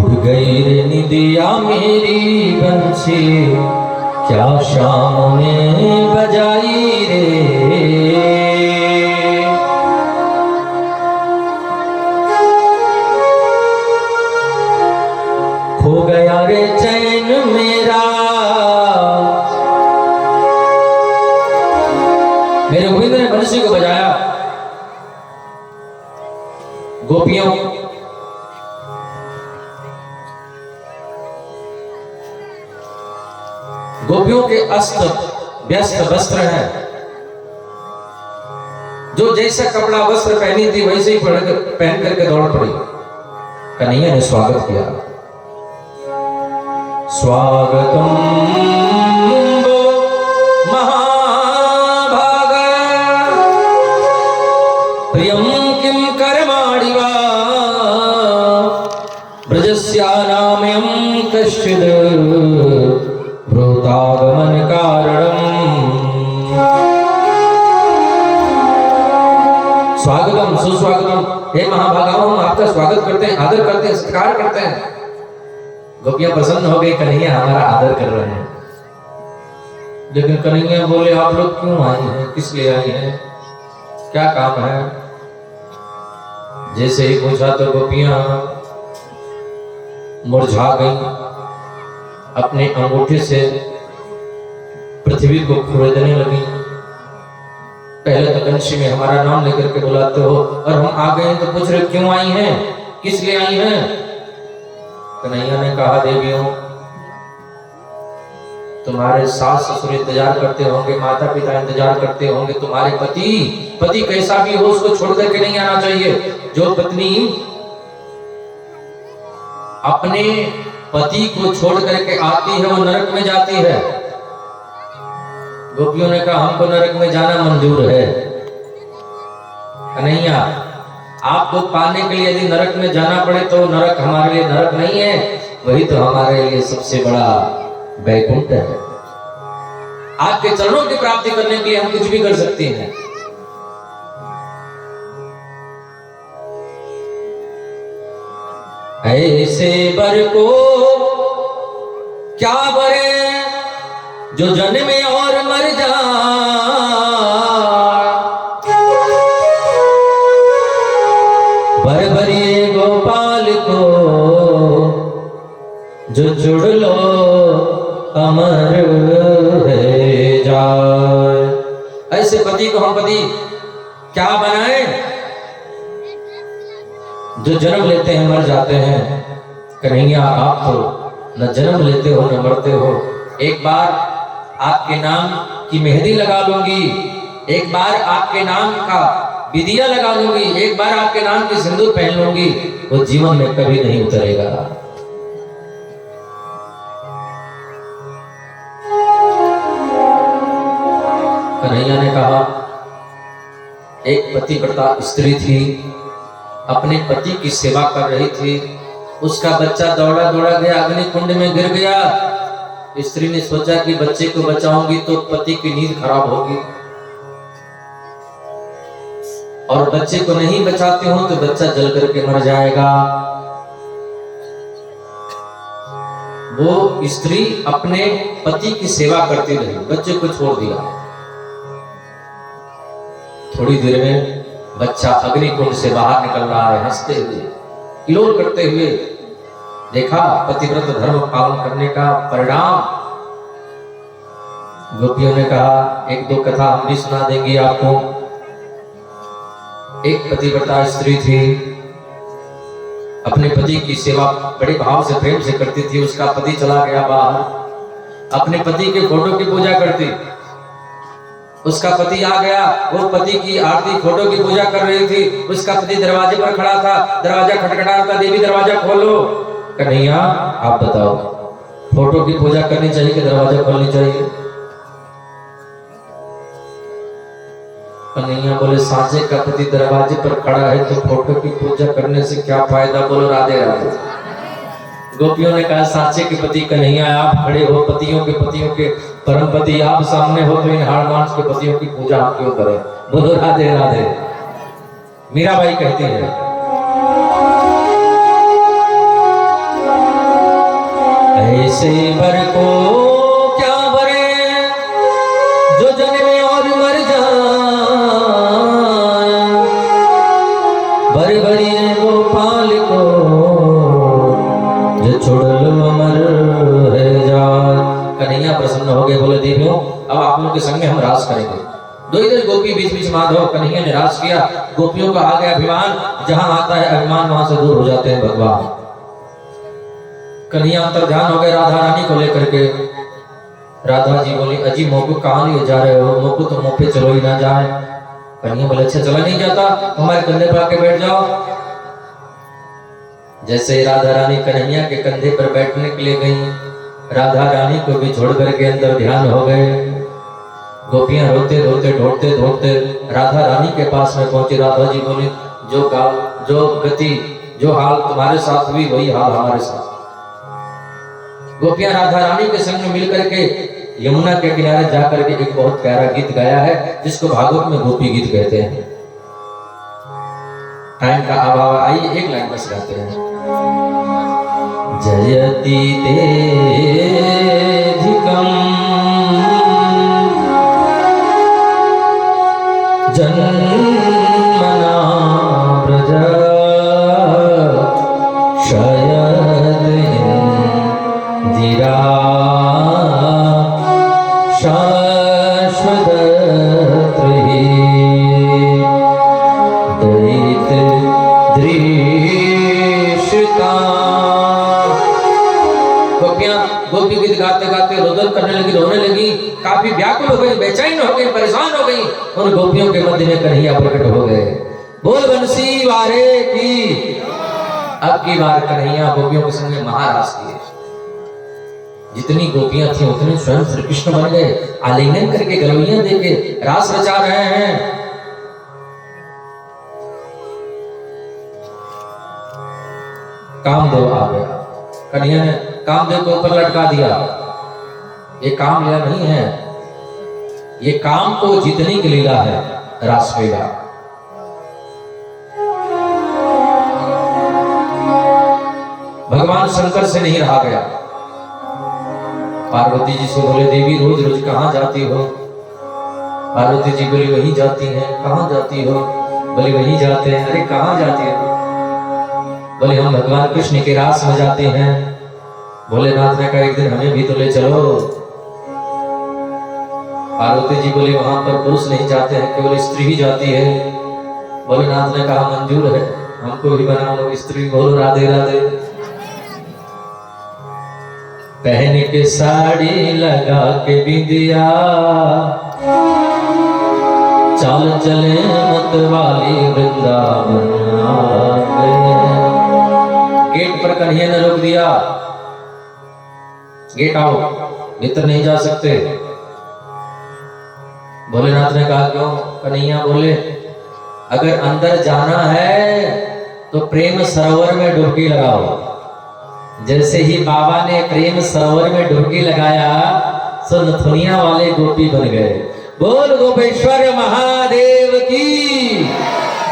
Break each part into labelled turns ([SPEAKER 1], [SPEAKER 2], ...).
[SPEAKER 1] उड़ गई रे निदिया मेरी बंसी, क्या शाम में बजाई रे। खो गया रे चैन मेरा, मेरे गोविंद ने बंसी को बजाया। गोपियों के अस्त व्यस्त वस्त्र हैं, जो जैसा कपड़ा वस्त्र पहनी थी वैसे ही पहन करके दौड़ पड़ी। कन्हैया ने स्वागत किया। स्वागतम महाभाग प्रियं किं कर्माणि वा ब्रजस्यानामयं कश्चिद् भ्रूतागमन कारणम्। स्वागतम सुस्वागतम, हे महाभागाओं, हम आपका स्वागत करते हैं, आदर करते हैं, सत्कार करते हैं। गोपियां प्रसन्न हो गई, कन्हैया हमारा आदर कर रहे हैं। लेकिन कन्हैया बोले, आप लोग क्यों आए हैं, किस लिए आए हैं, क्या काम है? जैसे ही पूछा तो गोपियां मुरझा गई, अपने अंगूठे से पृथ्वी को खुरेदने लगी। पहले तो कंशी में हमारा नाम लेकर के बुलाते हो, और हम आ गए तो पूछ रहे क्यों आई हैं, किस लिए आई हैं? कन्हैया ने कहा, देवियों, तुम्हारे सास ससुर इंतजार करते होंगे, माता पिता इंतजार करते होंगे, तुम्हारे पति कैसा भी हो उसको छोड़ करके नहीं आना चाहिए। जो पत्नी अपने पति को छोड़ करके आती है वो नरक में जाती है। गोपियों ने कहा, हमको नरक में जाना मंजूर है। कन्हैया, आपको पाने के लिए यदि नरक में जाना पड़े तो नरक हमारे लिए नरक नहीं है, वही तो हमारे लिए सबसे बड़ा वैकुंठ है। आपके चरणों की प्राप्ति करने के लिए हम कुछ भी कर सकते हैं। ऐसे बर को क्या बरे जो जन्मे और मर जा, बर बरिए गोपाल को जो जुड़ लो अमर है जाए। ऐसे पति को हम पति क्या बनाए जो जन्म लेते हैं मर जाते हैं। कन्हैया, आप तो न जन्म लेते हो न मरते हो। एक बार आपके नाम की मेहंदी लगा लूंगी, एक बार आपके नाम का विदिया लगा लूंगी, एक बार आपके नाम की सिंदूर पहन लूंगी, वो जीवन में कभी नहीं उतरेगा। कन्हैया ने कहा, एक पतिव्रता स्त्री थी, अपने पति की सेवा कर रही थी, उसका बच्चा दौड़ा दौड़ा गया, अग्नि कुंड में गिर गया। स्त्री ने सोचा कि बच्चे को बचाऊंगी तो पति की नींद खराब होगी, और बच्चे को नहीं बचाते हो तो बच्चा जल करके मर जाएगा। वो स्त्री अपने पति की सेवा करती रही, बच्चे को छोड़ दिया। थोड़ी देर में बच्चा अग्निकुंड से बाहर निकल रहा है, हंसते हुए, किलोल करते हुए। देखा पतिव्रत धर्म पालन करने का परिणाम। गोपियों ने कहा, एक दो कथा हम भी सुना देंगे आपको। एक पतिव्रता स्त्री थी, अपने पति की सेवा बड़े भाव से प्रेम से करती थी। उसका पति चला गया बाहर, अपने पति के फोटो की पूजा करती। उसका पति आ गया, वो पति की आरती फोटो की पूजा कर रही थी। उसका पति दरवाजे पर खड़ा था, दरवाजा खटखटा रहा था, देवी दरवाजा खोलो। कन्हैया, आप बताओ, फोटो की पूजा करनी चाहिए कि दरवाजा खोलनी चाहिए? कन्हैया बोले, सांचे का पति दरवाजे पर खड़ा है तो फोटो की पूजा करने से क्या फायदा? बोलो राधे राधे। गोपियों ने कहा, सांचे के पति कन्हैया, आप खड़े हो, पतियों के परम पति आप सामने हो, तो इन हाड़ मांस के पतियों की पूजा आप क्यों करें? बोलो राधे राधे। मीराबाई कहती है, से बर को क्या बरे, जो जन्मे और मर जाए, बर बरिए गोपाल को, जो छोड़ लो अमर है जाए। कन्हैया प्रसन्न हो गए, बोले देवियों अब आप लोगों के संग में हम रास करेंगे। दो इधर गोपी, बीच बीच माधव। कन्हैया ने रास किया, गोपियों का आ गया अभिमान, जहां आता है अभिमान वहां से दूर हो जाते हैं भगवान। कन्हैया अंतर ध्यान हो गए राधा रानी को लेकर के। राधा जी बोली अजी मोकू कहाँ लिए जा रहे हो, मोकू तो मुँह पे चलो ही ना जाए। कन्हैया बोले अच्छा चला नहीं जाता, हमारे कंधे पर आके बैठ जाओ। जैसे राधा रानी कन्हैया के कंधे पर बैठने के लिए गई, राधा रानी को भी छोड़ करके अंदर ध्यान हो गए। गोपियां रोते रोते ढूंढते ढूंढते राधा रानी के पास में पहुंची। राधा जी बोली जो गति जो हाल तुम्हारे साथ हुई वही हाल हमारे साथ। गोपियां राधा रानी के संग में मिल करके यमुना के किनारे जाकर के एक बहुत प्यारा गीत गाया है, जिसको भागवत में गोपी गीत कहते हैं। टाइम का अभाव, आइए एक लाइन बस गाते हैं। जयति तेधिकम् जन्मना व्रज शयद इंदिरा शाश्वतत्रयी दयित दृश्यता। गोपी गीत गाते गाते रुदन करने लगी, रोने लगी, काफी व्याकुल हो गई, बेचैन हो गई, परेशान हो गई। उन गोपियों के मध्य में कन्हैया प्रकट हो गए। बोल बंसी वारे की। अब की बार कन्हैया गोपियों के संग में महारास किए। जितनी गोपियां थी उतने स्वयं श्री कृष्ण बन गए, आलिंगन करके गलवियां देके रास रचा रहे हैं। कामदेव आ गया, कन्हैया ने कामदेव को ऊपर लटका दिया। ये काम लीला नहीं है, ये काम को जीतने की लीला है, रासलीला। भगवान शंकर से नहीं रहा गया। पार्वती जी से बोले देवी रोज रोज कहाँ जाती हो? पार्वती जी बोली वहीं जाती हैं। कहाँ जाती हो? बोले वहीं जाते हैं। अरे कहाँ जाती हो? बोले हम भगवान कृष्ण के रास में जाते हैं। भोलेनाथ ने कहा एक दिन हमें भी तो ले चलो। पार्वती जी बोली वहां पर पुरुष नहीं जाते हैं, केवल स्त्री ही जाती है। भोलेनाथ ने कहा मंजूर है, हमको भी बना लो स्त्री। बोलो राधे राधे। पहन के साड़ी लगा के बिंदिया, चाल चले मत वाली वृंदावन। गेट पर कन्हैया ने रोक दिया, गेट आओ, भीतर नहीं जा सकते। भोलेनाथ ने कहा क्यों? कन्हैया बोले अगर अंदर जाना है तो प्रेम सरोवर में डुबकी लगाओ। जैसे ही बाबा ने प्रेम सरोवर में डुबकी लगाया सो नथुनिया वाले गोपी बन गए। बोल गोपेश्वर महादेव की।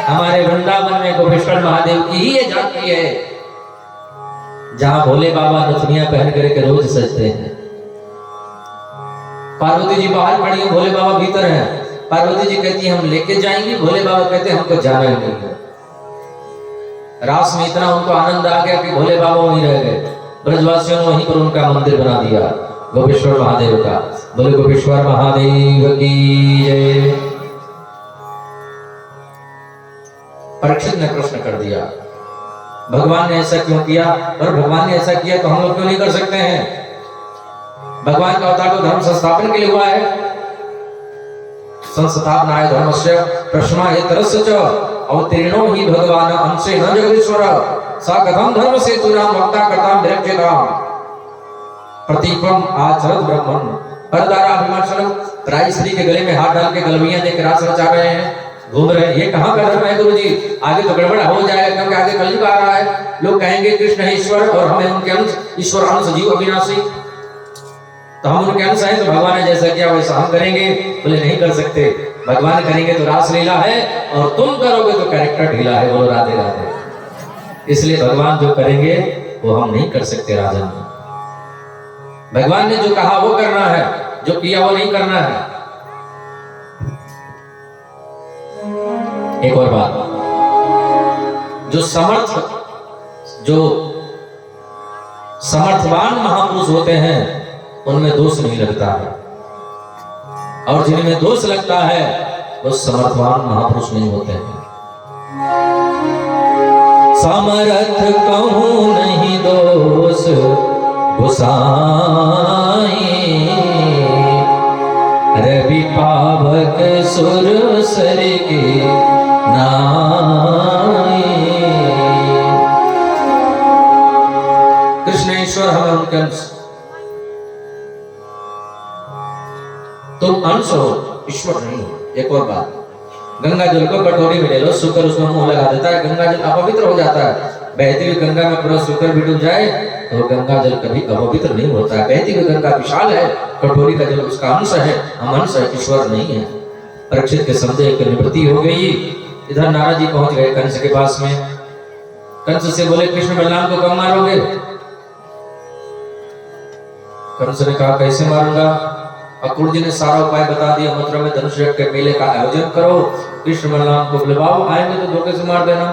[SPEAKER 1] हमारे वृंदावन में गोपेश्वर महादेव की ही ये झांकी है, जहां भोले बाबा नथुनिया पहन करके रोज सजते हैं। पार्वती जी बाहर खड़ी है, भोले बाबा भीतर हैं। पार्वती जी कहती है हम लेके जाएंगे, भोले बाबा कहते हैं हमको जाना ही नहीं है। रास में इतना उनको आनंद आ गया कि भोले बाबा वहीं रह गए। ब्रजवासियों ने वहीं पर उनका मंदिर बना दिया गोपेश्वर महादेव का। बोले गोपेश्वर महादेव की जय। परीक्षित ने प्रश्न कर दिया भगवान ने ऐसा क्यों किया? और भगवान ने ऐसा किया तो हम लोग क्यों नहीं कर सकते हैं? भगवान का अवतार तो धर्म संस्थापन के लिए हुआ है। संस्थापनाय धर्मस्य प्रश्नायतरस्य च अवतीर्णो हि भगवान अंशे न जगदीश्वर सा कथम धर्म सेतुनां भक्ता कर्तां विरक्ष्यतां प्रतीकम आचरत ब्रह्मन्। परदारा अभिमर्शनम। राई श्री के गले में हाथ डाल के गलवियां देकर रास रचा रहे हैं, घूम रहे हैं। ये कहाँ का धर्म है गुरुजी? आगे तो गड़बड़ हो जाएगा, क्योंकि आगे कलयुग आ रहा है। लोग कहेंगे कृष्ण है ईश्वर और हमें उनके अंश, ईश्वर अंश जीव अविनाशी, तो हम उनके अंश हैं, तो भगवान ने जैसा किया वैसा हम करेंगे। बोले नहीं कर सकते, भगवान करेंगे तो रासलीला है और तुम करोगे तो कैरेक्टर ढीला है। बोलो राधे राधे। इसलिए भगवान जो करेंगे वो हम नहीं कर सकते राजन। भगवान ने जो कहा वो करना है, जो किया वो नहीं करना है। एक और बात, जो समर्थवान महापुरुष होते हैं उनमें दोष नहीं लगता है, और जिनमें दोष लगता है वो समर्थवान महापुरुष नहीं होते हैं। समर्थ कहूं नहीं दोष गोसाई, रवि पावक सुर सर के नाई। कृष्ण ईश्वर हमें उनके अंश, तुम अंश हो, ईश्वर नहीं हो। एक और बात, गंगा जल को कटोरी में ले लो, शुकर उसमें मुंह लगा देता है, गंगा जल अपवित्र हो जाता है। बहती हुई गंगा में पूरा शुकर भी डूब जाए तो गंगा जल कभी अपवित्र नहीं होता है। बहती हुई गंगा विशाल है, कटोरी का जल उसका अंश है, हम अंश है, ईश्वर नहीं है। परीक्षित के संदेह की निवृत्ति हो गई। इधर नारद जी पहुंच गए कंस के पास में। कंस से बोले कृष्ण बलराम को कब मारोगे? कंस ने कहा कैसे मारूंगा? अक्रूर जी ने सारा उपाय बता दिया, मथुरा में धनुष यज्ञ के मेले का आयोजन करो, कृष्ण बलराम को बुलवाओ, आएंगे तो धोखे से मार देना।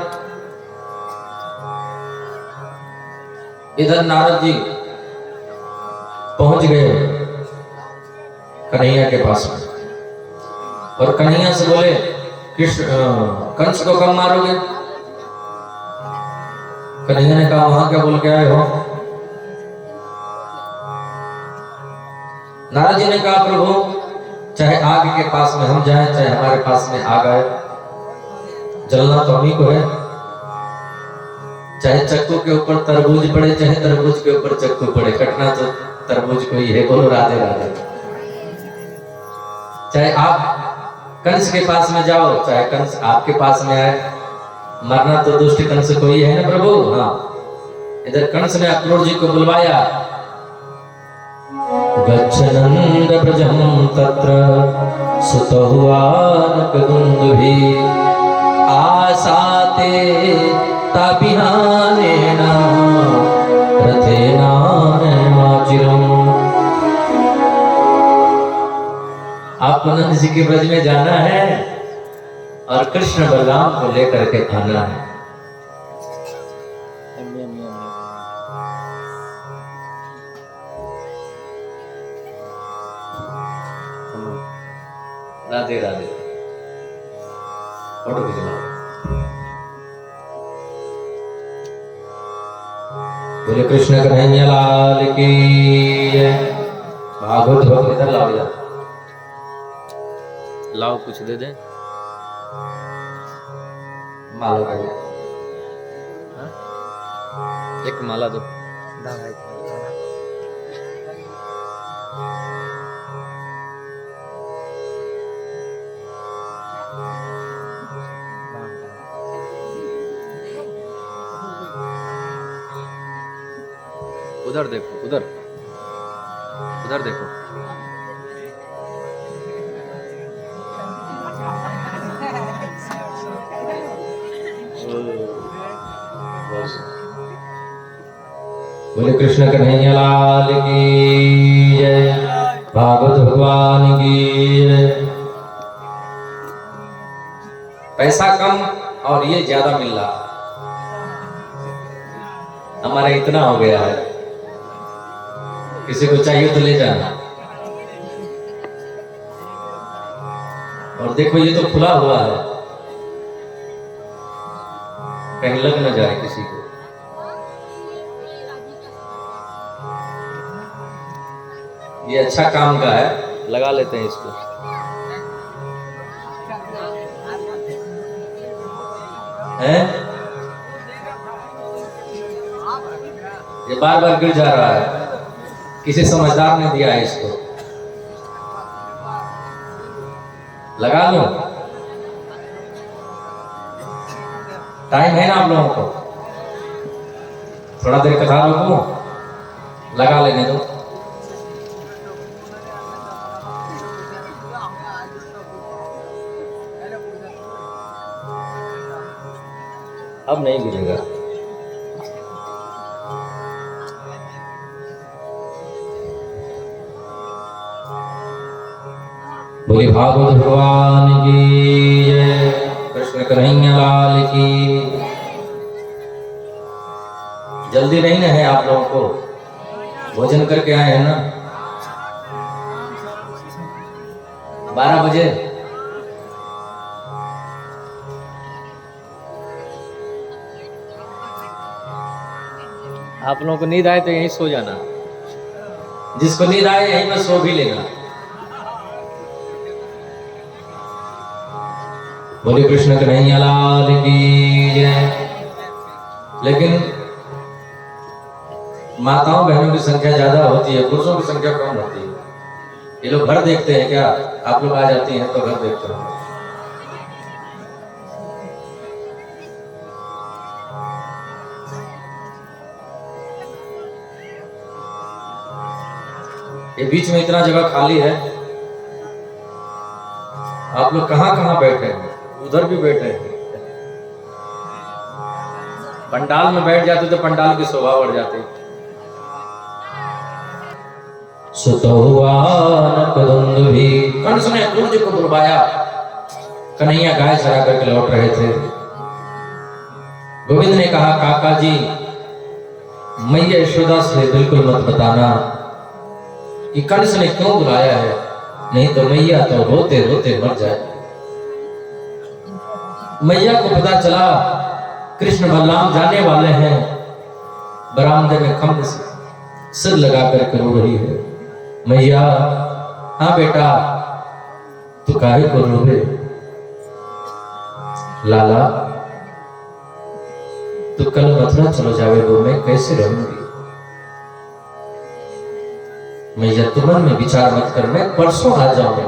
[SPEAKER 1] इधर नारद जी पहुंच गए कन्हैया के पास में, और कन्हैया से बोले कृष्ण कंस को कब मारोगे? कन्हैया ने कहा वहां क्या बोल के आए हो? नारद जी ने कहा प्रभु चाहे आग के पास में हम जाएं, चाहे हमारे पास में आग आए, जलना तो हम ही को है। चाहे चक्कू के ऊपर तरबूज पड़े, चाहे तरबूज के ऊपर चक्कू पड़े, कटना तो तरबूज को ही है। बोलो राधे राधे। चाहे आप कंस के पास में जाओ, चाहे कंस आपके पास में आए, मरना तो दुष्ट कंस को ही है ना प्रभु। हाँ, इधर कंस ने अक्रूर जी को बुलवाया। गच्छनंद ब्रजम तत्र सुतहुआनकदुन्दुभि, आसाते तापिहानेन रथेनानमाचिरम्। आपको नंद जी के ब्रज में जाना है और कृष्ण बलराम को लेकर के आना है। राधे राधे। फोटो खिंचवाओ। बोले कृष्ण कन्हैया लाल की जय। भागवत भक्त इधर लाओ, इधर लाओ, कुछ दे दे। माला का एक माला दो। उधर देखो, उधर उधर देखो। बोले कृष्ण कन्हैया लाल की जय। भागवत भगवान की जय। पैसा कम और ये ज्यादा मिल रहा, हमारा इतना हो गया है, किसी को चाहिए तो ले जाना। और देखो ये तो खुला हुआ है, कहीं लग न जाए किसी को। ये अच्छा काम का है, लगा लेते हैं इसको। है ये बार बार गिर जा रहा है, किसी समझदार ने दिया है इसको, लगा लो। टाइम है ना आप लोगों को, थोड़ा देर कथा रोको, लगा लेने दो। अब नहीं गिरेगा। बोले भागवत भगवान की जय, कृष्ण कन्हैया लाल की। जल्दी नहीं ना है आप लोगों को, भोजन करके आए हैं ना 12 बजे। आप लोगों को नींद आए तो यहीं सो जाना, जिसको नींद आए यहीं पर सो भी लेना। बोले कृष्ण कन्हैया लाल की जय। लेकिन माताओं बहनों की संख्या ज्यादा होती है, पुरुषों की संख्या कम होती है। ये लोग घर देखते हैं क्या? आप लोग आ जाती हैं तो घर देखते हो। ये बीच में इतना जगह खाली है, आप लोग कहां कहां बैठे हैं? उधर भी बैठे हैं। पंडाल में बैठ जाते तो पंडाल की शोभा बढ़ जाती। भी कंस ने क्रूर को बुलवाया। कन्हैया गाय चरा करके लौट रहे थे। गोविंद ने कहा, काका जी मैया यशोदा से बिल्कुल मत बताना कि कंस ने क्यों बुलाया है, नहीं तो मैया तो रोते रोते मर जाए। मैया को पता चला कृष्ण बलराम जाने वाले हैं, बरामदे में खम्भ से सिर लगा करके रो रही है। मैया, हाँ बेटा तू काहे को रोवे? लाला तू कल मथुरा चलो जावेगो, मैं कैसे रहूंगी? मैया तू मन में विचार मत कर, मैं परसों आ जाऊंगा,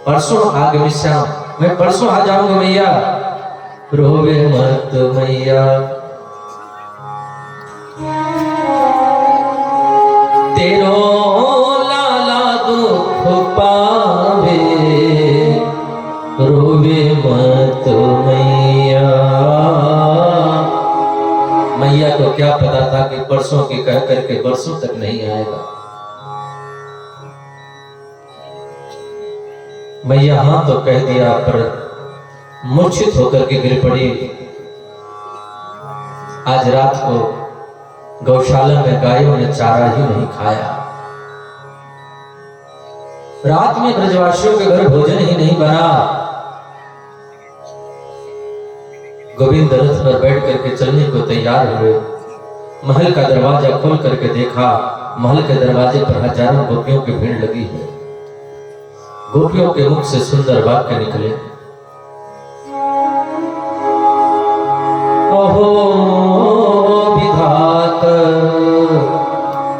[SPEAKER 1] परसों आगे श्याम, मैं परसों आ जाऊंगा। मैया रोवे मत मैया, तेरो लाला दुख पावे, रोवे मत मैया। मैया को क्या पता था कि परसों की कह करके बरसों तक नहीं आएगा। मैया हाँ तो कह दिया, पर मूर्छित होकर के गिर पड़ी। आज रात को गौशाला में गायों ने चारा ही नहीं खाया। रात में ब्रजवासियों के घर भोजन ही नहीं बना। गोविंद रथ पर बैठ करके चलने को तैयार हुए। महल का दरवाजा खोल करके देखा, महल के दरवाजे पर हजारों गोपियों की भीड़ लगी है। गोपियों के मुख से सुंदर वाक्य निकले, ओहो विधात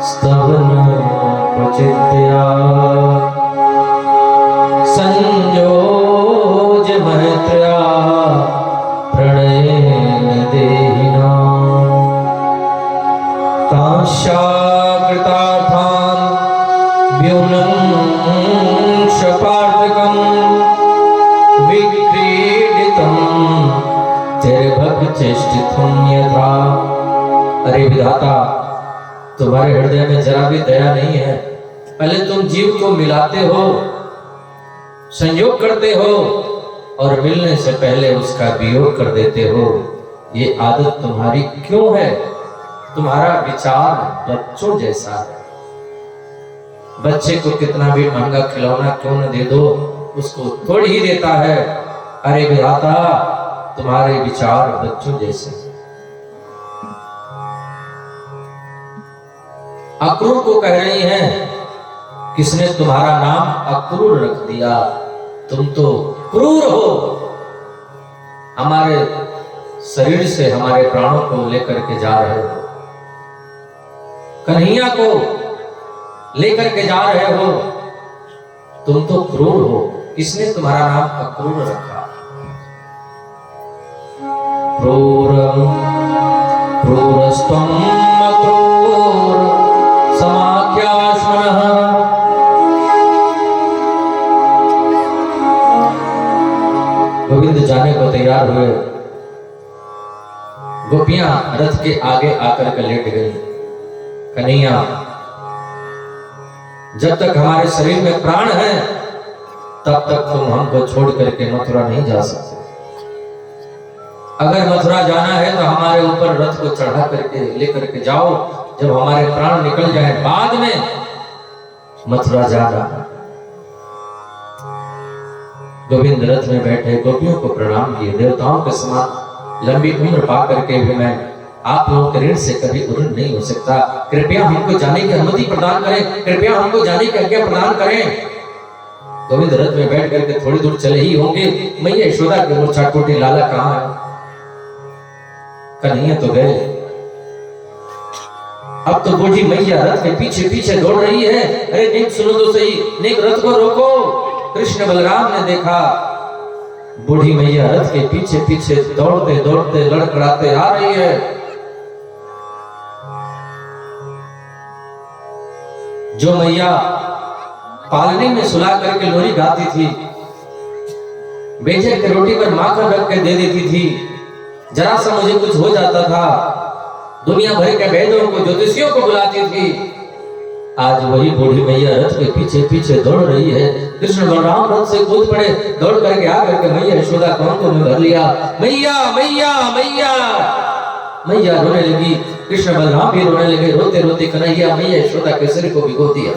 [SPEAKER 1] स्तवन प्रचित्या, संयोज महत्या प्रणयेन देहिना, तांशाकृतार्थान् व्यूनं शपार्थकं विक्रीडितं चेष्टितुं यथा। अरे विधाता, तुम्हारे हृदय में जरा भी दया नहीं है। पहले तुम जीव को मिलाते हो, संयोग करते हो, और मिलने से पहले उसका वियोग कर देते हो। ये आदत तुम्हारी क्यों है? तुम्हारा विचार बच्चों जैसा है। बच्चे को कितना भी महंगा खिलौना क्यों न दे दो, उसको तोड़ ही देता है। अरे विधाता, तुम्हारे विचार बच्चों जैसे। अक्रूर को कह रही हैं, किसने तुम्हारा नाम अक्रूर रख दिया? तुम तो क्रूर हो। हमारे शरीर से हमारे प्राणों को लेकर के जा रहे हो, कन्हैया को लेकर के जा रहे हो, तुम तो क्रूर हो। किसने तुम्हारा नाम अक्रूर रखा? क्रूरं क्रूरस्त्वं अक्रूर समाख्याश्मनः। गोविंद जाने को तैयार हुए। गोपियां रथ के आगे आकर के लेट गई। कन्हैया, जब तक हमारे शरीर में प्राण है तब तक तुम हमको छोड़ करके मथुरा नहीं जा सकते। अगर मथुरा जाना है तो हमारे ऊपर रथ को चढ़ा करके लेकर के जाओ, जब हमारे प्राण निकल जाए बाद में मथुरा जाना। गोविंद रथ में बैठे गोपियों को प्रणाम किए, देवताओं के समान लंबी उम्र पा करके भी मैं आप लोगों के ऋण से कभी उऋण नहीं हो सकता। कृपया हमको जाने की अनुमति प्रदान करें, कृपया हमको जाने की आज्ञा प्रदान करें। गोविंद रथ में बैठ करके थोड़ी दूर चले ही होंगे, मैया यशोदा के मूर्छा टूटी, लाला कहाँ है? कन्हैया तो गए। अब तो बूढ़ी मैया रथ के पीछे पीछे दौड़ रही है। अरे नेक सुनो तो सही, नेक रथ को रोको। कृष्ण बलराम ने देखा बूढ़ी मैया रथ के पीछे पीछे दौड़ते दौड़ते लड़खड़ाते आ रही है। जो मैया पालने में सुला करके लोरी गाती थी, बेचे के रोटी पर माखन रख के दे देती थी, जरा सा मुझे कुछ हो जाता था, दुनिया भर के वैद्यों को ज्योतिषियों को बुलाती थी, आज वही बूढ़ी मैया रथ के पीछे पीछे दौड़ रही है। कृष्ण बलराम रथ से कूद पड़े, दौड़ करके आ करके मैया यशोदा को अंगों में भर लिया। मैया मैया मैया मैया रोने लगी, कृष्ण बलराम भी रोने लगे। रोते रोते कन्हैया मैया यशोदा के सिर को भिगो दिया।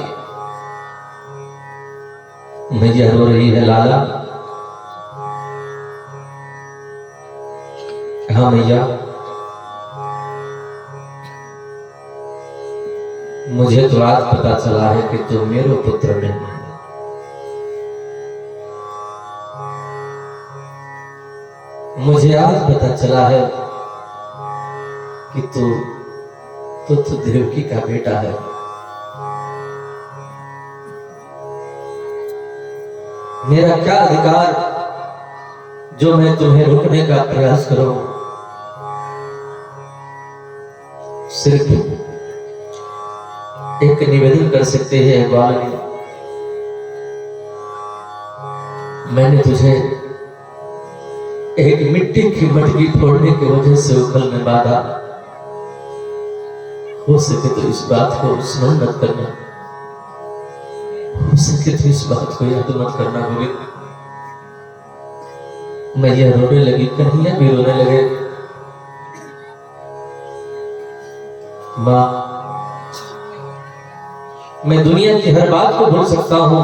[SPEAKER 1] मैया रो रही है, लाला। हाँ मैया, मुझे तो आज पता चला है कि तुम मेरे पुत्र नहीं है। मुझे आज पता चला है कि तू देवकी का बेटा है। मेरा क्या अधिकार जो मैं तुम्हें रोकने का प्रयास करूं? सिर्फ एक निवेदन कर सकते हैं बालक, मैंने तुझे एक मिट्टी की मटकी फोड़ने की वजह से उखल में बांधा। हो सके तो इस बात को स्मरण मत करना, हो सके तो इस बात को याद मत करना। गोविंद। मैया रोने लगी, कन्हैया भी रोने लगे। मां, मैं दुनिया की हर बात को भूल सकता हूं,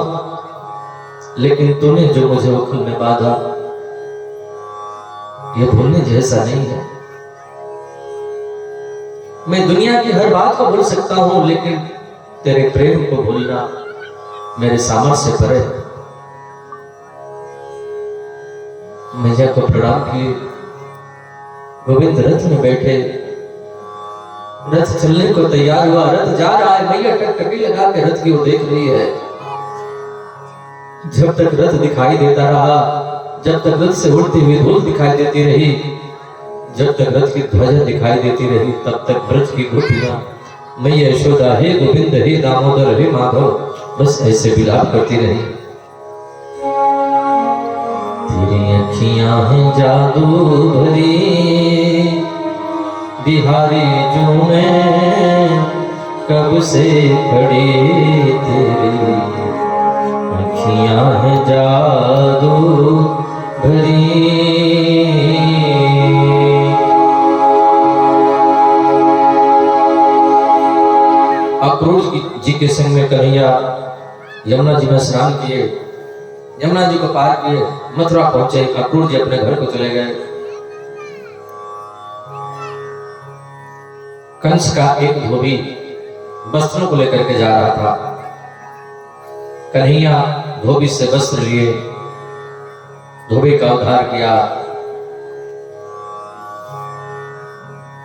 [SPEAKER 1] लेकिन तूने जो मुझे उखल में बांधा यह भूलने जैसा नहीं है। मैं दुनिया की हर बात को भूल सकता हूं, लेकिन तेरे प्रेम को भूलना मेरे सामर्थ्य पर है। मैया को प्रणाम किए। गोविंद रथ में बैठे, रथ चलने को तैयार हुआ, रथ जा रहा है। मैया टकटकी लगा के रथ की ओर देख रही है। जब तक रथ दिखाई देता रहा, जब तक रथ से उड़ती हुई धूल दिखाई देती रही, जब तक रथ की ध्वजा दिखाई देती रही, तब तक ब्रज की गोपियां मैया यशोदा, हे गोविंद, हे दामोदर, हे माधव, बस ऐसे विलाप करती रही। तेरी अखियां हैं जादू भरी, बिहारी जो मैं कब से खड़ी, तेरी अखियां हैं जादू भरी। अक्रूर जी के संग में कन्हैया यमुना जी में स्नान किए, यमुना जी को पार किए, मथुरा पहुंचे। अक्रूर जी अपने घर को चले गए। कंस का एक धोबी वस्त्रों को लेकर के जा रहा था। कन्हैया धोबी से वस्त्र लिए, धोबी का उद्धार किया।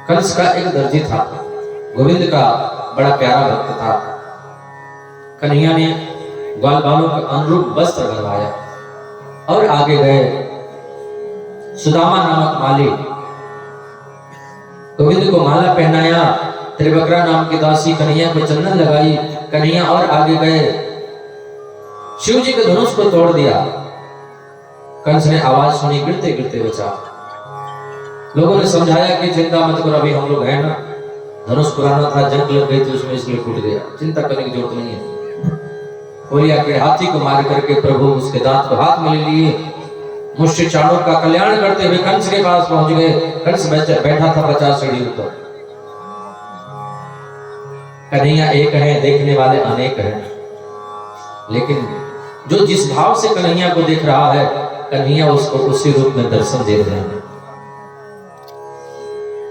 [SPEAKER 1] कंस का एक दर्जी था, गोविंद का बड़ा प्यारा भक्त था। कन्हैया ने ग्वाल बालों के अनुरूप वस्त्र बनवाया और आगे गए। सुदामा नामक माली गोविंद को माला पहनाया। त्रिवक्रा नाम की दासी कन्हैया को चंदन लगाई। कन्हैया और आगे गए, शिव जी के धनुष को तोड़ दिया। कंस ने आवाज सुनी, गिरते गिरते बचा। लोगों ने समझाया कि चिंता मत करो, अभी हम लोग हैं ना, धनुष पुराना था, जंग लग गई थी उसमें, इसलिए टूट गया, चिंता करने की जरूरत नहीं है। कोरिया के हाथी को मार करके प्रभु उसके दांत को हाथ में ले लिए, मुष्टि चाणूर का कल्याण करते हुए कंस के पास पहुंच गए। कंस बैठा था 50 सीढ़ी ऊपर। कन्हैया एक है, देखने वाले अनेक हैं, लेकिन जो जिस भाव से कन्हैया को देख रहा है, कन्हैया उसको उसी रूप में दर्शन दे रहे हैं।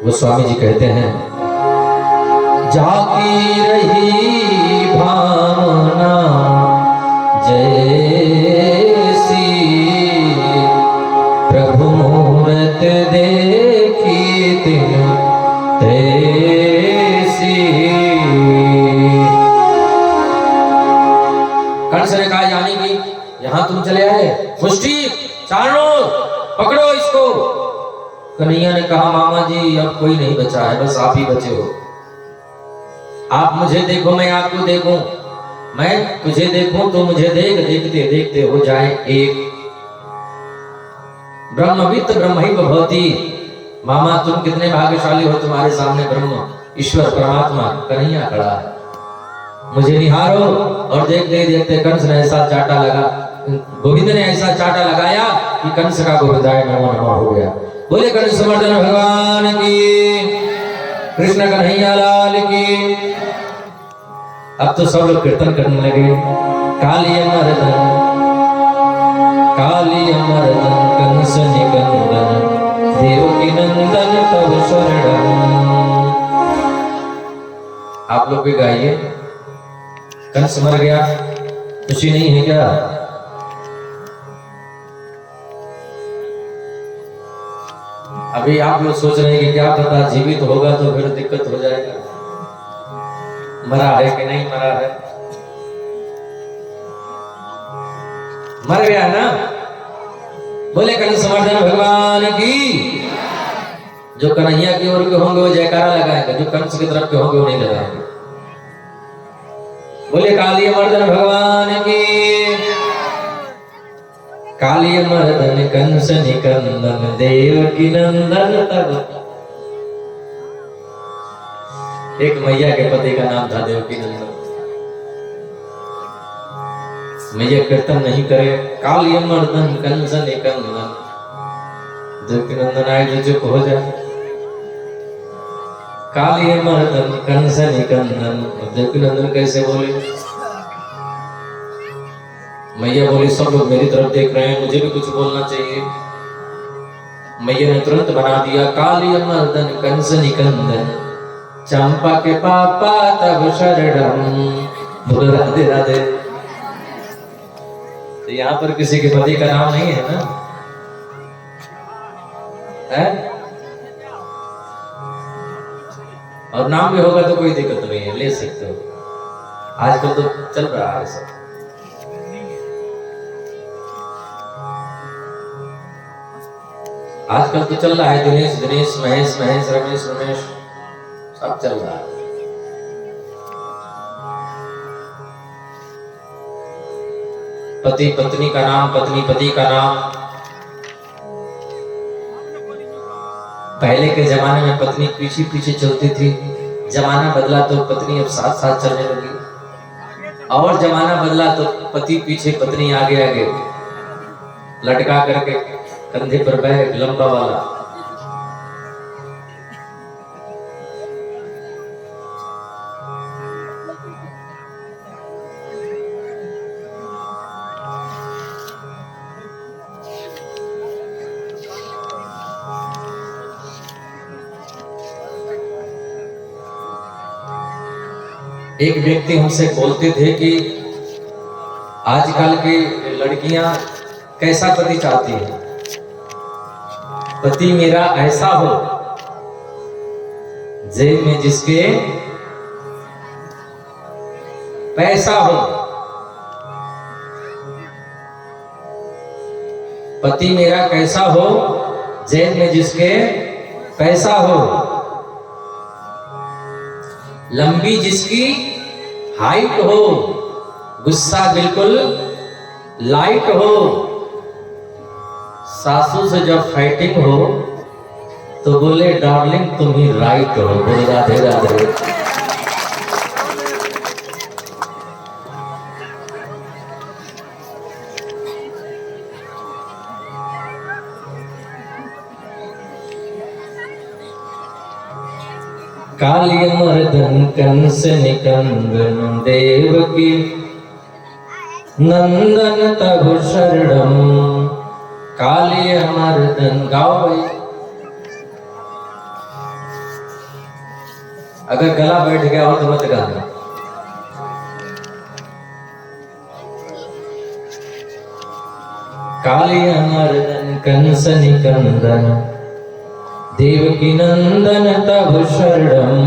[SPEAKER 1] वो स्वामी जी कहते हैं, जाकी रही भावना जैसी, प्रभु मूरत देखी तिन तैसी। कंस ने कहा, यानी कि यहां तुम चले आए, मुष्टि चाणूर पकड़ो इसको। कन्हैया ने कहा, मामा जी अब कोई नहीं बचा है, बस आप ही बचे हो। आप मुझे देखो, मैं आपको देखूं, मैं तुझे देखूं तो मुझे देख, देखते देखते हो जाए एक। ब्रह्मवित् ब्रह्मैव भवति। मामा तुम कितने भाग्यशाली हो, तुम्हारे सामने ब्रह्म ईश्वर परमात्मा कन्हैया खड़ा है, मुझे निहारो। और देखते देखते कंस ने ऐसा चाटा लगा, गोविंद ने ऐसा चाटा लगाया कि कंस का गोविंदाय नमो नमः हो गया। बोले कंस मर्दन भगवान की, कृष्ण कन्हैया लाल की। अब तो सब लोग कीर्तन करने लगे, काली मर्दन कंस निकंदन, देवकी नंदन तव शरणम। आप लोग भी गाइए, कंस मर गया, खुशी नहीं है क्या? अभी आप लोग सोच रहे हैं कि क्या पता जीवित होगा तो फिर दिक्कत हो जाएगा, मरा है कि नहीं मरा है। मर गया ना। बोले कंस मर्दन भगवान की। जो कन्हैया की ओर के होंगे वो जयकारा लगाएंगे, जो कंस की तरफ के होंगे वो नहीं लगाएंगे। बोले काली मर्दन भगवान की। काली मर्दन कंस निकंदन, देवकी नंदन तब। एक मैया के पति का नाम था देवकी नंदन। मैया कीर्तन नहीं करे, काली मर्दन कंस निकंदन, देवकी नंदन आए जो चुप हो जाए। काली मर्दन कंस निकंदन, देवकी नंदन कैसे बोले? मैया बोली, सब लोग मेरी तरफ देख रहे हैं, मुझे भी कुछ बोलना चाहिए। मैया ने तुरंत बना दिया, काली मर्दन कंस निकंदन, चंपा के पापा तब शरणम। बोलो राधे राधे। तो यहाँ पर किसी के पति का नाम नहीं है ना, है? और नाम भी होगा तो कोई दिक्कत नहीं है, ले सकते हो। आजकल तो चल रहा है सब। आजकल तो चल रहा है दिनेश दिनेश, महेश महेश, रमेश रमेश, सब चल रहा है। पति पत्नी का नाम, पत्नी पति का नाम। पहले के जमाने में पत्नी पीछे पीछे चलती थी, जमाना बदला तो पत्नी अब साथ साथ चलने लगी। और जमाना बदला तो पति पीछे, पत्नी आगे आगे, लटका करके कंधे पर बैग लंबा वाला। एक व्यक्ति हमसे बोलते थे कि आजकल की लड़कियां कैसा पति चाहती है? पति मेरा ऐसा हो, जेब में जिसके पैसा हो। पति मेरा कैसा हो, जेब में जिसके पैसा हो, लंबी जिसकी हाइट हो, गुस्सा बिल्कुल लाइट हो, सासू से जब फाइटिंग हो तो बोले डार्लिंग तुम ही राइट हो। बोले राधे राधे। काली मर्दन कंस निकंदन देवकी नंदन तब शरणम। काली मर्दन गाओ भाई, अगर गला बैठ गया हो तो मत गाना। काली मर्दन कंस निकंदन देवकी नंदन तब शरणम।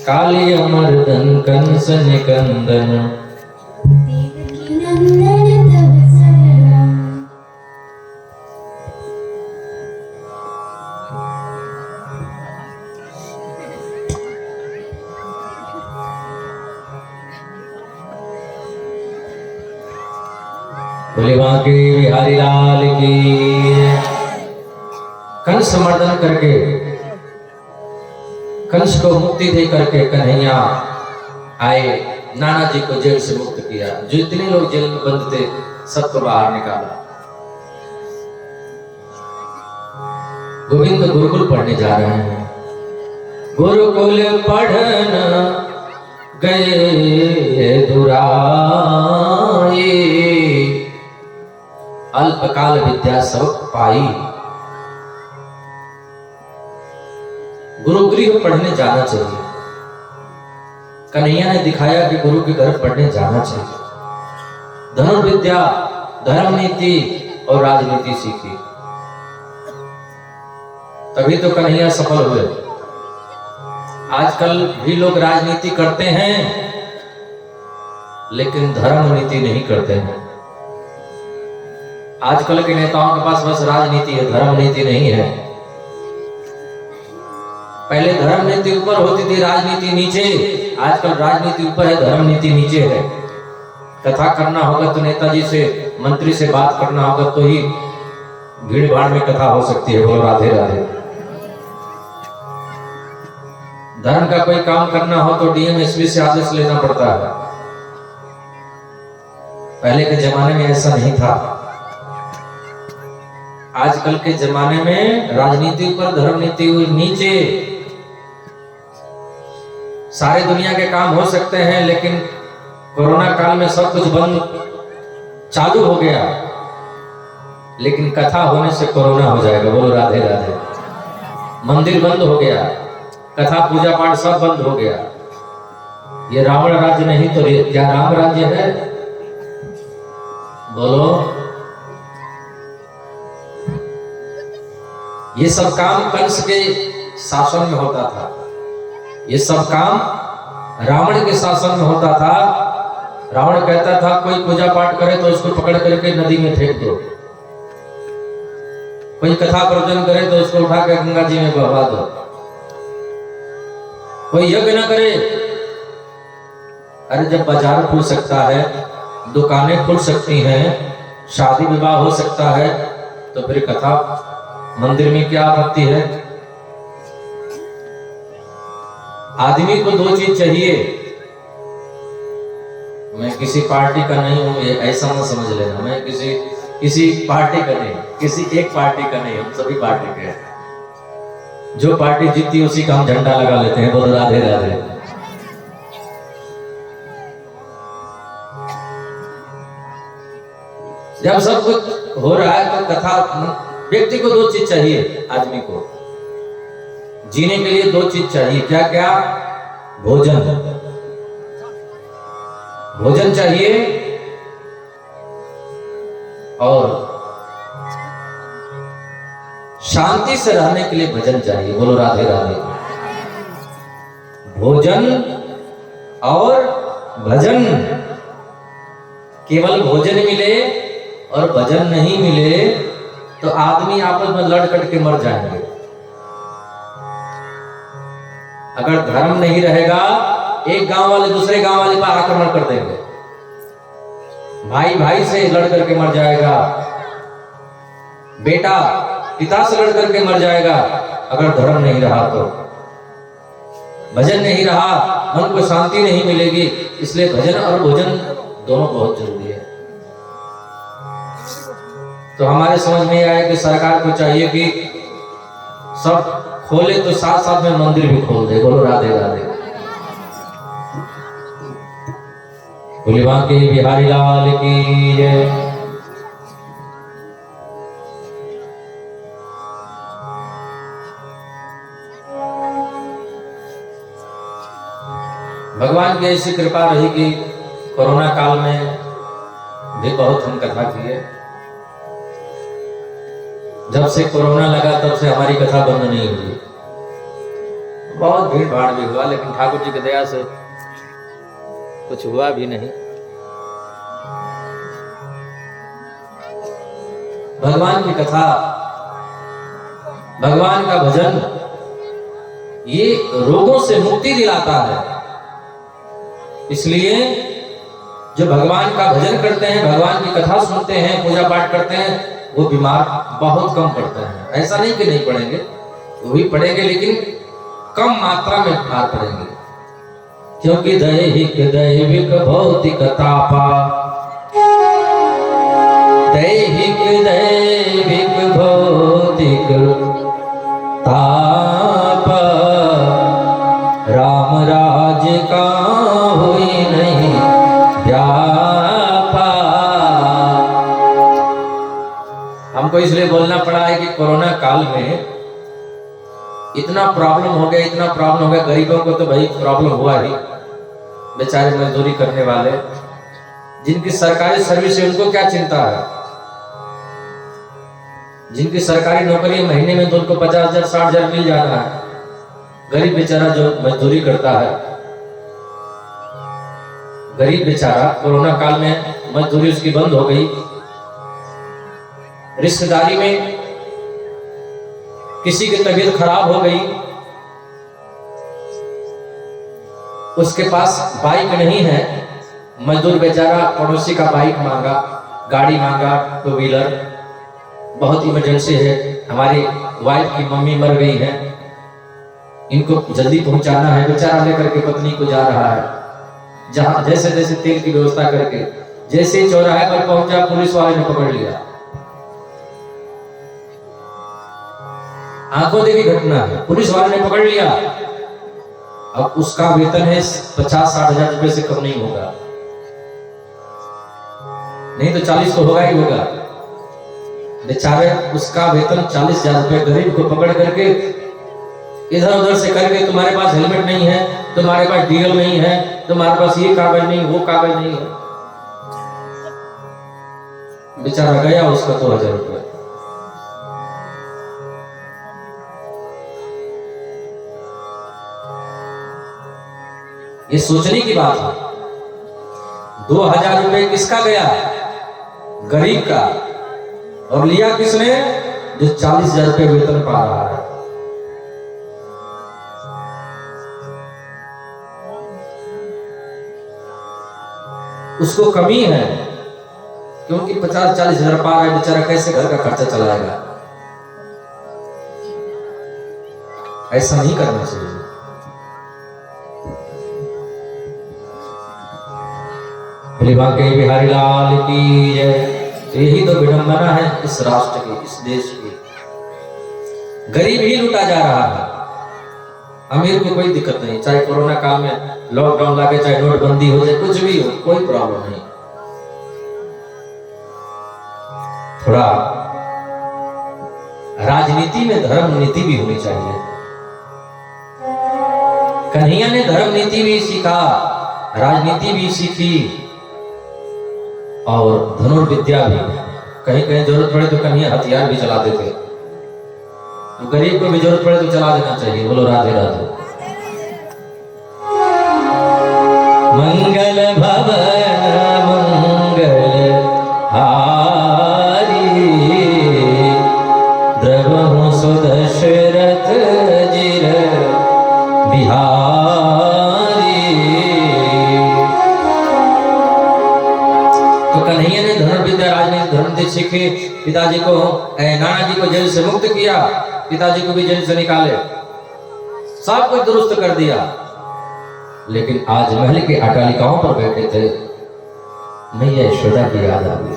[SPEAKER 1] काली मर्दन कंस निकंदन
[SPEAKER 2] देवकी नंदन तब शरणम।
[SPEAKER 1] बोले वहां के बिहारी लाल की। कंस मर्दन करके, कंस को मुक्ति दे करके कन्हैया आए, नाना जी को जेल से मुक्त किया। जो इतने लोग जेल में बंद थे सबको बाहर निकाला। गोविंद गुरुकुल पढ़ने जा रहे हैं। गुरुकुल पढ़न गए दुराए, अल्पकाल विद्या सब पाई। गुरुगृह पढ़ने जाना चाहिए। कन्हैया ने दिखाया कि गुरु के घर पढ़ने जाना चाहिए। धनुर्विद्या, धर्म नीति और राजनीति सीखी, तभी तो कन्हैया सफल हुए। आजकल भी लोग राजनीति करते हैं लेकिन धर्म नीति नहीं करते हैं। आजकल के नेताओं के पास बस राजनीति है, धर्म नीति नहीं है। पहले धर्म नीति ऊपर होती थी, राजनीति नीचे। आजकल राजनीति ऊपर है, धर्म नीति नीचे है। कथा करना होगा तो नेताजी से, मंत्री से बात करना होगा तो ही भीड़ भाड़ में कथा हो सकती है। बोलो राधे राधे। धर्म का कोई काम करना हो तो डीएम एसपी से आदेश लेना पड़ता है। पहले के जमाने में ऐसा नहीं था। आजकल के जमाने में राजनीति ऊपर, धर्म नीति नीचे। सारे दुनिया के काम हो सकते हैं लेकिन कोरोना काल में सब कुछ बंद चालू हो गया, लेकिन कथा होने से कोरोना हो जाएगा। बोलो राधे राधे। मंदिर बंद हो गया, कथा पूजा पाठ सब बंद हो गया। ये रावण राज्य नहीं तो क्या राम राज्य है? बोलो। ये सब काम कंस के शासन में होता था। ये सब काम रावण के शासन में होता था। रावण कहता था कोई पूजा पाठ करे तो उसको पकड़ करके नदी में फेंक दो, कोई कथा प्रवचन करे तो उसको उठा कर गंगा जी में बहा दो, कोई यज्ञ न करे। अरे जब बाजार खुल सकता है, दुकानें खुल सकती हैं, शादी विवाह हो सकता है, तो फिर कथा मंदिर में क्या आपत्ति है? आदमी को दो चीज चाहिए। मैं किसी पार्टी का नहीं हूं, ये ऐसा मत समझ लेना। मैं किसी पार्टी का नहीं, किसी एक पार्टी का नहीं, हम सभी पार्टी के हैं। जो पार्टी जीतती है उसी का हम झंडा लगा लेते हैं। बोलो राधे राधे। जब सब कुछ हो रहा है तो कथा, व्यक्ति को दो चीज चाहिए। आदमी को जीने के लिए दो चीज चाहिए। क्या क्या? भोजन, भोजन चाहिए और शांति से रहने के लिए भजन चाहिए। बोलो राधे राधे। भोजन और भजन। केवल भोजन मिले और भजन नहीं मिले तो आदमी आपस में लड़ कट के मर जाएंगे। अगर धर्म नहीं रहेगा, एक गांव वाले दूसरे गांव वाले पर आक्रमण कर देंगे, भाई भाई से लड़ करके मर जाएगा, बेटा पिता से लड़ करके मर जाएगा। अगर धर्म नहीं रहा तो, भजन नहीं रहा, मन को शांति नहीं मिलेगी। इसलिए भजन और भोजन दोनों बहुत जरूरी है। तो हमारे समझ में आया कि सरकार को चाहिए कि सब खोले तो साथ साथ में मंदिर भी खोल दे। बोलो राधे राधे। बोले बांके बिहारी लाल की जय। भगवान की ऐसी कृपा रही कि कोरोना काल में भी बहुत हम कथा किए। जब से कोरोना लगा तब से हमारी कथा बंद नहीं हुई। बहुत भीड़ भाड़ भी हुआ, लेकिन ठाकुर जी की दया से कुछ हुआ भी नहीं। भगवान की कथा, भगवान का भजन, ये रोगों से मुक्ति दिलाता है। इसलिए जो भगवान का भजन करते हैं, भगवान की कथा सुनते हैं, पूजा पाठ करते हैं, वो बीमार बहुत कम पड़ते हैं। ऐसा नहीं कि नहीं पड़ेंगे, वो भी पड़ेंगे, लेकिन कम मात्रा में बीमार पड़ेंगे। क्योंकि दैहिक दैविक भौतिक तापा, दैहिक दैविक भौतिक तापा, राम राज का हुई नहीं व्यापा। हमको इसलिए बोलना पड़ा है कि कोरोना काल में इतना प्रॉब्लम हो गया, इतना प्रॉब्लम हो गया। गरीबों को तो भाई प्रॉब्लम हुआ ही, बेचारे मजदूरी करने वाले, जिनकी सरकारी सर्विस है उनको क्या चिंता है। जिनकी सरकारी नौकरी महीने में तो उनको 50,000 60,000 मिल जाना है। गरीब बेचारा जो मजदूरी करता है, गरीब बेचारा कोरोना काल में मजदूरी उसकी बंद हो गई। रिश्तेदारी में किसी की तबीयत खराब हो गई, उसके पास बाइक नहीं है, मजदूर बेचारा पड़ोसी का बाइक मांगा, गाड़ी मांगा, टू व्हीलर। बहुत इमरजेंसी है, हमारी वाइफ की मम्मी मर गई है, इनको जल्दी पहुंचाना है। बेचारा लेकर के पत्नी को जा रहा है, जहां जैसे जैसे तेल की व्यवस्था करके, जैसे ही चौराहे पर पहुंचा, पुलिस वाले ने पकड़ लिया। आंखों देखी घटना है, पुलिस वाले ने पकड़ लिया। अब उसका वेतन है 50-60 हजार रुपए से कम नहीं होगा, नहीं तो 40 तो होगा ही होगा। बेचारे उसका वेतन 40,000 रुपए, गरीब को पकड़ करके इधर उधर से करके, तुम्हारे पास हेलमेट नहीं है, तुम्हारे पास डीएल नहीं है, तुम्हारे पास ये कागज नहीं, वो कागज नहीं है। बेचारा गया उसका 2,000 रुपए। ये सोचने की बात है। 2,000 रुपए किसका गया? गरीब का। और लिया किसने? जो 40,000 रुपए वेतन पा रहा है। उसको कमी है, क्योंकि 50-40 हजार पा रहा है, बेचारा कैसे घर का खर्चा चलाएगा। ऐसा नहीं करना चाहिए। बांके बिहारी लाल की जय। यही तो विडंबना है इस राष्ट्र की, इस देश की। गरीब ही लूटा जा रहा है, अमीर को कोई दिक्कत नहीं। चाहे कोरोना काल में लॉकडाउन लगे, चाहे नोटबंदी हो जाए, कुछ भी हो, कोई प्रॉब्लम नहीं। थोड़ा राजनीति में धर्म नीति भी होनी चाहिए। कन्हैया ने धर्म नीति भी सीखा, राजनीति भी सीखी, और धनुर्विद्या भी। कहीं कहीं जरूरत पड़े तो कन्हैया हथियार भी चला देते। तो गरीब को भी जरूरत पड़े तो चला देना चाहिए। बोलो राधे राधे। मंगल भवन मंगल हारी, द्रवहु सुदशरथ जिर बिहारी। तो कन्हैया ने धनुर्विद्या, राजनीति, धर्मनीति सीखी। पिताजी को, नाना जी को जेल से मुक्त किया, पिताजी को भी जेल से निकाले, सब कुछ दुरुस्त कर दिया। लेकिन आज महल के अटालिकाओं पर बैठे थे, मैया यशोदा की याद आ गई।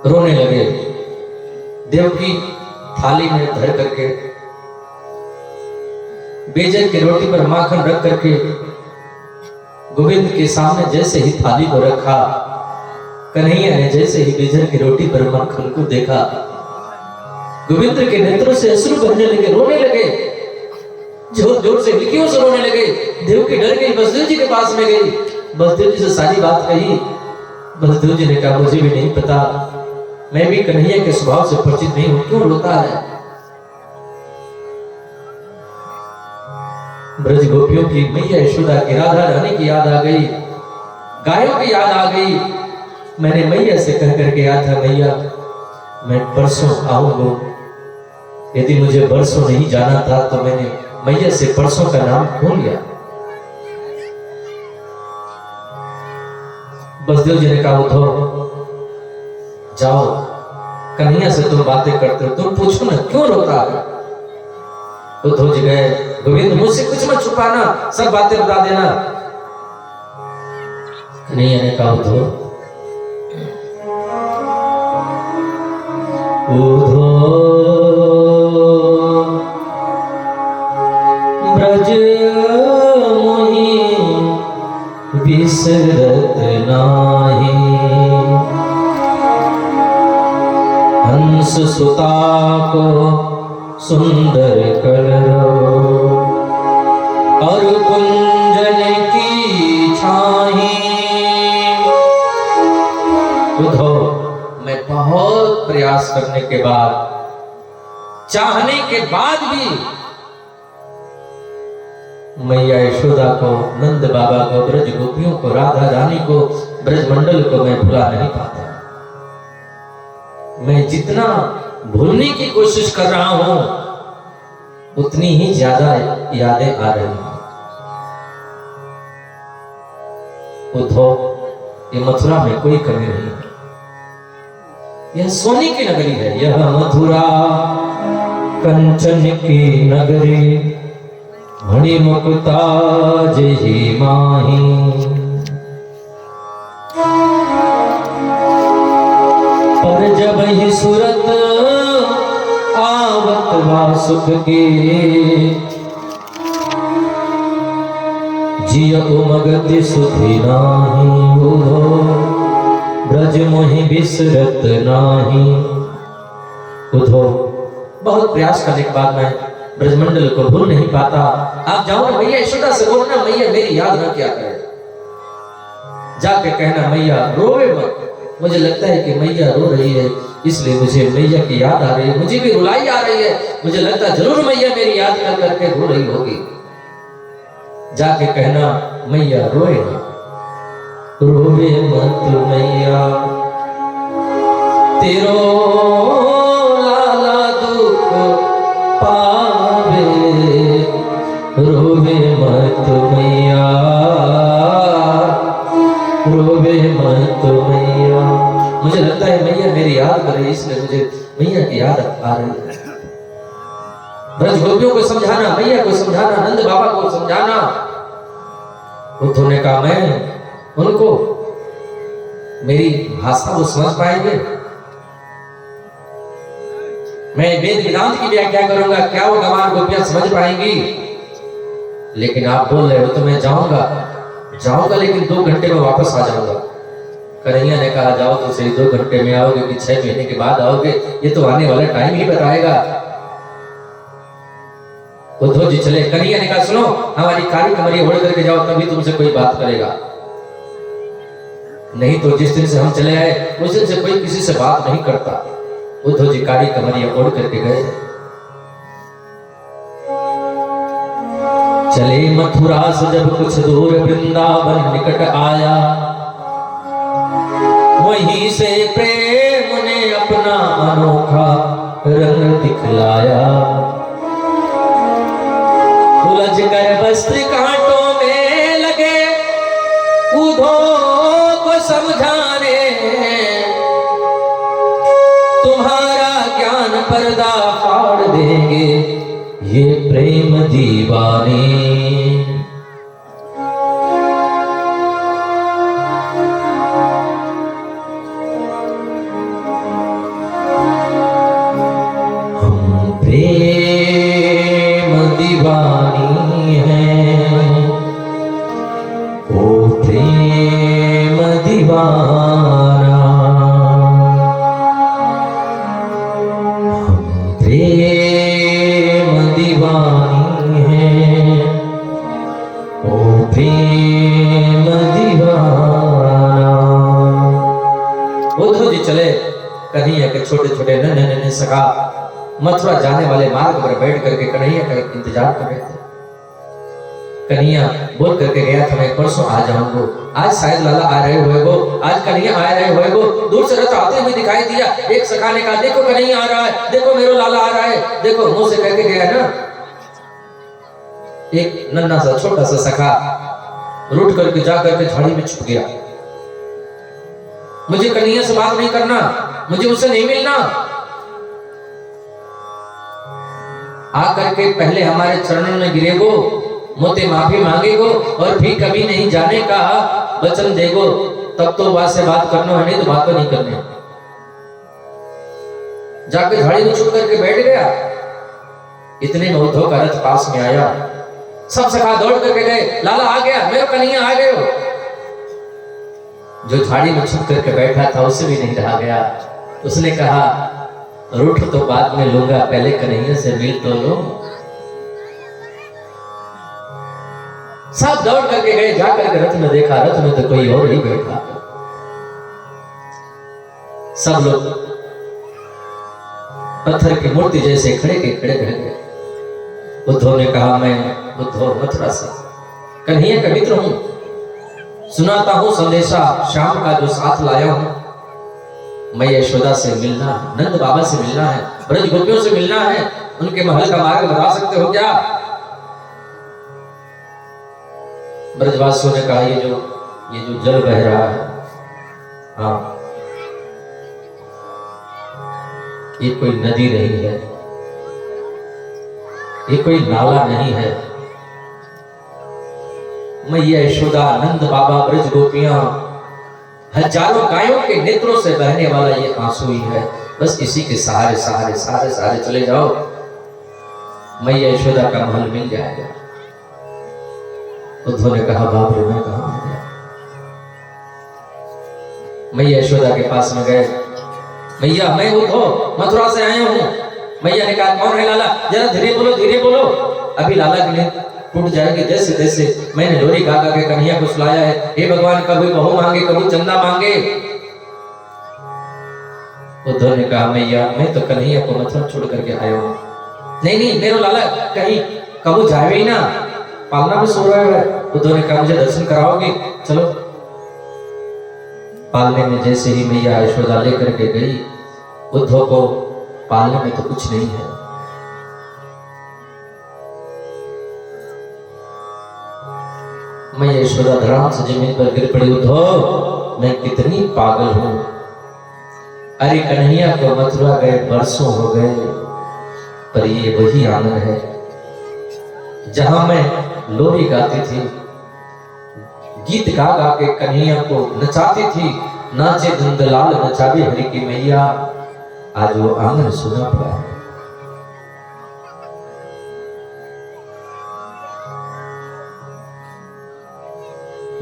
[SPEAKER 1] रोने लगे। देवकी थाली में धर करके बेजन की रोटी पर माखन रख करके गोविंद के सामने जैसे ही थाली को रखा, कन्हैया ने जैसे ही बेजन की रोटी पर माखन को देखा, गोविंद के नेत्रों से अश्रु बहने लगे, रोने लगे, जोर जोर से विकियों से रोने लगे। देवकी डर गई, बसदेव जी के पास में गई, बसदेव जी से सारी बात कही। बसदेव जी ने कहा मुझे भी नहीं पता, मैं भी कन्हैया के स्वभाव से परिचित नहीं हूं, क्यों रोता है? ब्रज गोपियों की मैया यशोदा की, राधा रानी की याद आ गई, गायों की याद आ गई। मैंने मैया से कह करके आया था, मैया मैं परसों आऊंगा। यदि मुझे परसों नहीं जाना था तो मैंने मैया से परसों का नाम क्यों लिया? बसदेव जी ने कहा उद्धव जाओ, कन्हैया से तुम बातें करते हो, तुम पूछो ना क्यों रोता है। उद्धव जी गए, गोविंद मुझसे कुछ मत छुपाना, सब बातें बता देना। कन्हैया ने कहा उद्धव ब्रज मोहि बिसरत नाही, हंस सुता को सुंदर कलरव, और कुंजन की छाही। उद्धव मैं बहुत प्रयास करने के बाद, चाहने के बाद भी मैया यशोदा को, नंद बाबा को, ब्रज गोपियों को, राधा रानी को, ब्रज मंडल को मैं भुला नहीं पाता। मैं जितना भूलने की कोशिश कर रहा हूं उतनी ही ज्यादा यादें आ रही हैं। उद्धव ये मथुरा में कोई कमी नहीं है, यह सोने की नगरी है, यह मथुरा कंचन की नगरी, मणि मुकुता जही माही। पर जब ही सूरत आवत वा सुख के, जिय उमगति सुधि नाही, ब्रज मोहि बिसरत नाही। उद्धव बहुत प्रयास करने के बाद मैं ब्रजमंडल को भूल नहीं पाता। आप जाओ ना मैया यशोदा से बोलना, मैया मेरी याद ना क्या करे, जाके कहना मैया रोवे मत। मुझे लगता है कि मैया रो रही है, इसलिए मुझे मैया की याद आ रही है, मुझे भी रुलाई आ रही है, मुझे लगता है जरूर मैया मेरी याद कर करके रो रही होगी। जाके कहना मैया रोए ना, रोवे मत मैया, तेरो लाला दुख पावे, रोवे मत मैया, रोवे मत मैया। मुझे लगता है मैया मेरी याद कर रही है, इसलिए मुझे मैया की याद आ रही है। ब्रज गोपियों को समझाना, मैया को समझाना, नंद बाबा को समझाना। उद्धव ने कहा मैं उनको, मेरी भाषा वो समझ पाएंगे, मैं वेद वेदांत की व्याख्या करूंगा, क्या वो गवान गोपियां समझ पाएंगी? लेकिन आप बोल रहे हो तो मैं जाऊंगा लेकिन 2 घंटे में वापस आ जाऊंगा। कन्हैया ने कहा जाओ तो सही, 2 घंटे में आओगे कि 6 महीने के बाद आओगे, ये तो आने वाला टाइम ही बताएगा। उद्धव जी चले। कन्हैया ने कहा सुनो, हमारी काली कमरिया ओढ़ करके जाओ, तभी तुमसे कोई बात करेगा, नहीं तो जिस दिन से हम चले आए उस दिन से कोई किसी से बात नहीं करता। उद्धव जी काली कमरिया ओढ़ करके गए। चले मथुरा से जब कुछ दूर वृंदावन निकट आया, वहीं से प्रेम ने अपना अनोखा रंग दिखलाया। उलझ कर वस्त्र कांटों में लगे उद्धव को समझाने, तुम्हारा ज्ञान पर्दा फाड़ देंगे ये प्रेम दीवाने। चले कन्हैया के छोटे छोटे नन्हे नन्हे सखा मथुरा जाने वाले मार्ग पर बैठ करके कन्हैया का इंतजार कर रहे थे। कन्हैया बोल करके गया था मैं परसों आ जाऊंगा, आज शायद लाला आ रहे हुए वो, आज कन्हैया आ रहे हुए वो। दूर से रथ आते हुए दिखाई दिया। एक सखा ने कहा देखो कन्हैया आ रहा है, देखो मेरो लाला आ रहा है, देखो मुंह से कह के गया ना। एक नन्हा सा छोटा सा सखा रूठ करके जा करके झाड़ी में छुप गया। मुझे कन्हैया से बात नहीं करना, मुझे उससे नहीं मिलना। आकर के पहले हमारे चरणों में गिरेगो, मोते माफी मांगेगो और फिर कभी नहीं जाने का वचन देगो, तब तो बात से बात करना है, नहीं तो बात तो नहीं करने। जाके झाड़ी में छुप करके बैठ गया। इतने में उद्धव का रथ पास में आया। सब सखा दौड़ करके गए, लाला आ गया, मेरे कन्हैया आ गए हो। जो झाड़ी में छुप करके बैठा था उसे भी नहीं रहा गया। उसने कहा रूठ तो बाद में लूंगा, पहले कन्हैया से मिल तो लो। सब दौड़ करके गए, जाकर के रथ में देखा, रथ में तो कोई और ही बैठा। सब लोग पत्थर की मूर्ति जैसे खड़े के खड़े रह गए। उद्धव ने कहा मैं उद्धव मथुरा से कन्हैया का मित्र हूं, सुनाता हूं संदेशा श्याम का जो साथ लाया हूं। मैं यशोदा से मिलना है, नंद बाबा से मिलना है, ब्रज गोपियों से मिलना है, उनके महल का मार्ग बता सकते हो क्या? ब्रजवासियों ने कहा ये जो जल बह रहा है, हाँ ये कोई नदी नहीं है, ये कोई नाला नहीं है। मैया यशोदा, नंद बाबा, ब्रज गोपियां, हजारों गायों के नेत्रों से बहने वाला ये आंसू ही है। बस इसी के सहारे सहारे सहारे सहारे चले जाओ, मैया यशोदा का महल मिल जाएगा। उद्धव ने कहा बाप रे मैं कहां आ गया। मैया यशोदा के पास में गए। मैया मैं उद्धव मथुरा से आया हूं। मैया ने कहा कौन है लाला, जरा धीरे बोलो धीरे बोलो, अभी लाला की नींद टूट जाएगी। जैसे जैसे मैंने लोरी गा गा के कन्हैया को सुलाया है, हे भगवान कभी बहू मांगे कभी चंदा मांगे। उद्धव ने कहा मैया मैं तो कन्हैया को मथुरा छोड़ करके आया हूं। नहीं नहीं मेरो लाला कहीं कबू जाए ही ना, पालना में सो रहा है। उद्धव ने कहा मुझे दर्शन कराओगे, चलो। पालने में जैसे ही मैया यशोदा लेकर के गई, उद्धव को पालने में तो कुछ नहीं है। मैया यशोदा धड़ाम से जमीन पर गिर पड़ी। उद्धव मैं कितनी पागल हूं, अरे कन्हैया को मथुरा गए बरसों हो गए, पर ये वही आंगन है जहां मैं लोरी गाती थी, गीत गा गा के कन्हैया को नचाती थी। नाचे नंदलाल नचावे हरि की मैया, आज वो आंगन सुना पड़ा है।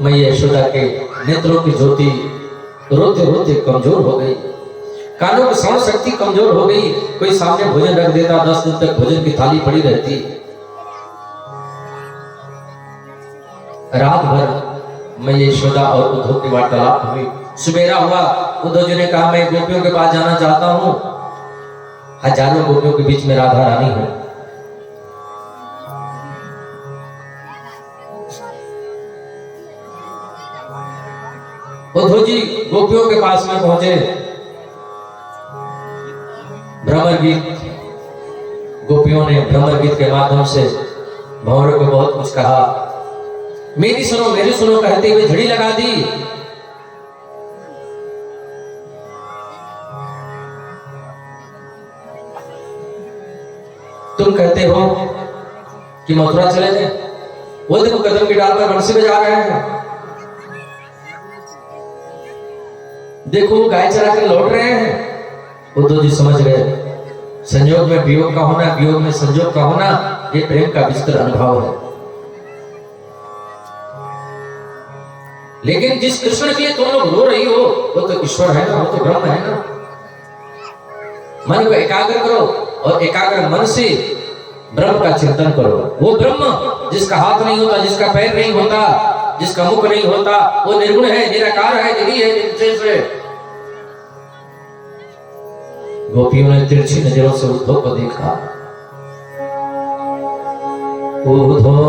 [SPEAKER 1] मैया यशोदा के नेत्रों की ज्योति रोते रोते कमजोर हो गई, कानों की श्रवण शक्ति कमजोर हो गई। कोई सामने भोजन रख देता, 10 दिन तक भोजन की थाली पड़ी रहती। रात भर मैया यशोदा और उद्धव की वार्तालाप हुई। सुबेरा हुआ, उद्धव जी ने कहा मैं गोपियों के पास जाना चाहता हूं। हजारों गोपियों के बीच में राधा रानी है। उद्धव जी गोपियों के पास में पहुंचे। भ्रमर गीत, गोपियों ने भ्रमर गीत के माध्यम से भंवरों को बहुत कुछ कहा। मेरी सुनो कहते हुए झड़ी लगा दी। तुम कहते हो कि मथुरा चले जाए, वो देखो कदम की डाल पर बंसी बजा रहे हैं, देखो गाय चरा कर लौट रहे हैं। उद्धव जी समझ गए संयोग में वियोग का होना, वियोग में संयोग का होना, ये प्रेम का विस्तृत अनुभव है। लेकिन जिस कृष्ण के लिए तुम लोग रो रही हो वो तो ईश्वर है ना, वो तो ब्रह्म है ना। मन को एकाग्र करो और एकाग्र मन से ब्रह्म का चिंतन करो। वो ब्रह्म जिसका हाथ नहीं होता, जिसका पैर नहीं होता, जिसका मुख नहीं होता, वो निर्गुण है, निराकार है, निधि है, निर्विशेष है। गोपियों ने तिरछी नजरों से उद्धव को देखा। उद्धव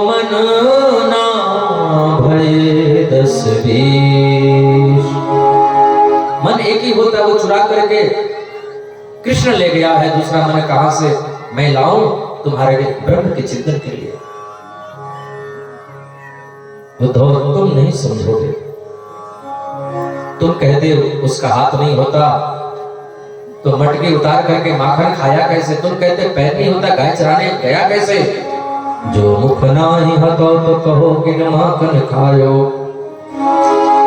[SPEAKER 1] मन ना भय दस बीस। मन एक ही होता है, वो चुरा करके कृष्ण ले गया है, दूसरा मन कहां से मैं लाऊं तुम्हारे लिए ब्रह्म के चिंतन के लिए। उद्धव तुम नहीं समझोगे, तुम कहते हो उसका हाथ नहीं होता तो मटकी उतार करके माखन खाया कैसे, तुम कहते पैर नहीं होता गाय चराने गया कैसे। जो मुख नाही हतो तो कहो कि न माखन खायो।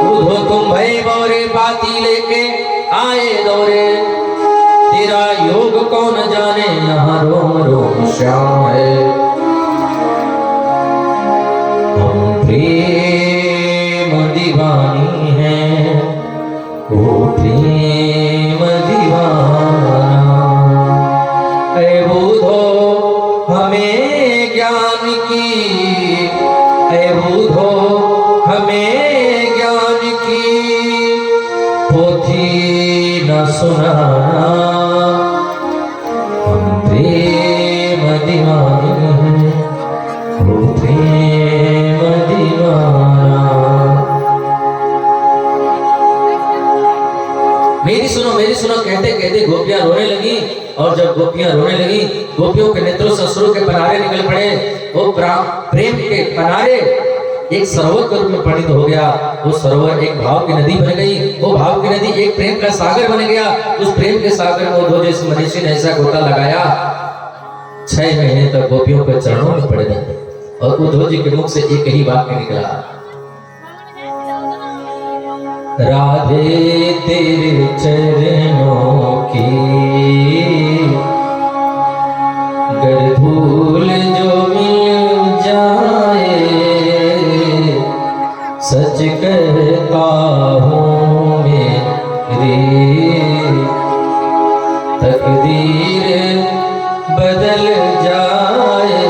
[SPEAKER 1] उधो तुम भय बोरे बाती लेके आए दौरे, तेरा योग कौन जाने यहाँ रोम रोम श्याम है। हम प्रेम दीवानी है, वो प्रेम दीवाना। ऐ बुधो हमें ज्ञान की, ऐ बुधो हमें ज्ञान की पोथी न सुनाना। हम प्रेम दीवानी हैं, वो प्रेम दीवाना। मेरी सुनो कहते कहते गोपियां रोने लगी, और जब गोपियां रोने लगी, गोपियों के नेत्रों से अश्रु के पनारे निकल पड़े। वो प्रेम के पनारे एक सरोवर के रूप में परिणित हो गया। वो सरोवर एक भाव की नदी बन गई, वो भाव की नदी एक प्रेम का सागर बन गया। उस प्रेम के सागर में उद्धव जैसे मनीषी ने ऐसा गोता लगाया, 6 महीने तक गोपियों के चरणों में पड़े रहे। और उद्धव जी के मुख से एक ही वाक्य निकला, राधे तेरे चरणों की गर धूल जो मिल जाए, सच कहता हूँ मेरी तकदीर बदल जाए।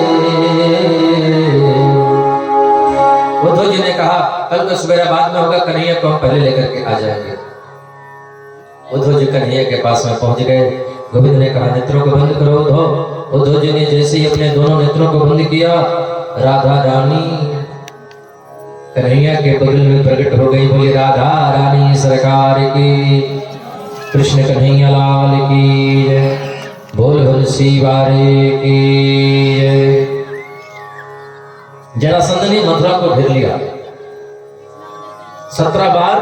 [SPEAKER 1] उद्धव जी ने कहा कल का सवेरा बाद में होगा, कन्हैया को हम पहले लेकर के आ जाएंगे। उद्धव जी कन्हैया के पास में पहुंच गए। गोविंद ने कहा नेत्रों को बंद करो उद्धव। उद्धव जी ने जैसे ही अपने दोनों नेत्रों को बंद किया, राधा रानी कन्हैया के बगल में प्रकट हो गई। बोली राधा रानी सरकार की, कृष्ण कन्हैया लाल की जय, बोल बंसी वारे की जय। जरासंध ने मथुरा को घेर लिया 17 बार,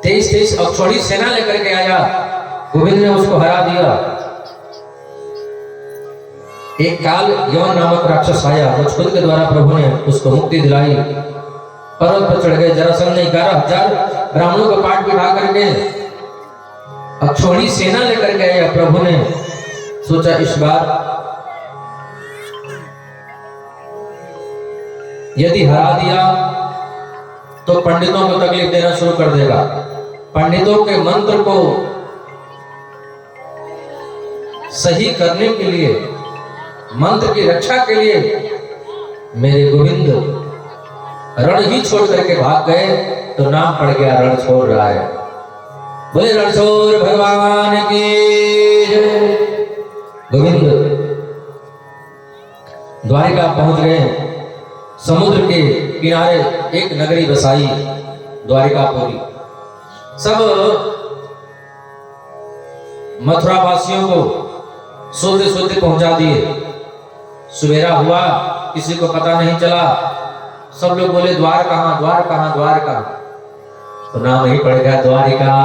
[SPEAKER 1] 23 अक्षौहिणी सेना लेकर के आया। गोविंद ने उसको हरा दिया। एक काल यौन नामक राक्षस आया, मुझकुद के द्वारा प्रभु ने उसको मुक्ति दिलाई। पर्वत पर चढ़ गए। जरासंध ने 11,000 ब्राह्मणों का पाठ बिठा करके अक्षौहिणी सेना लेकर के आया। प्रभु ने सोचा इस बार यदि हरा दिया तो पंडितों को तकलीफ देना शुरू कर देगा। पंडितों के मंत्र को सही करने के लिए, मंत्र की रक्षा के लिए मेरे गोविंद रण ही छोड़ करके भाग गए, तो नाम पड़ गया रण छोड़ रहा है। बोले रणछोड़ भगवान की जय। गोविंद द्वारिका पहुंच गए। समुद्र के किनारे एक नगरी बसाई, द्वारिकापुरी। सब मथुरा वासियों को सोते सोते पहुंचा दिए। सवेरा हुआ, किसी को पता नहीं चला। सब लोग बोले द्वार कहाँ, द्वार कहाँ, द्वार कहाँ। तो नाम ही पड़ गया द्वारिका।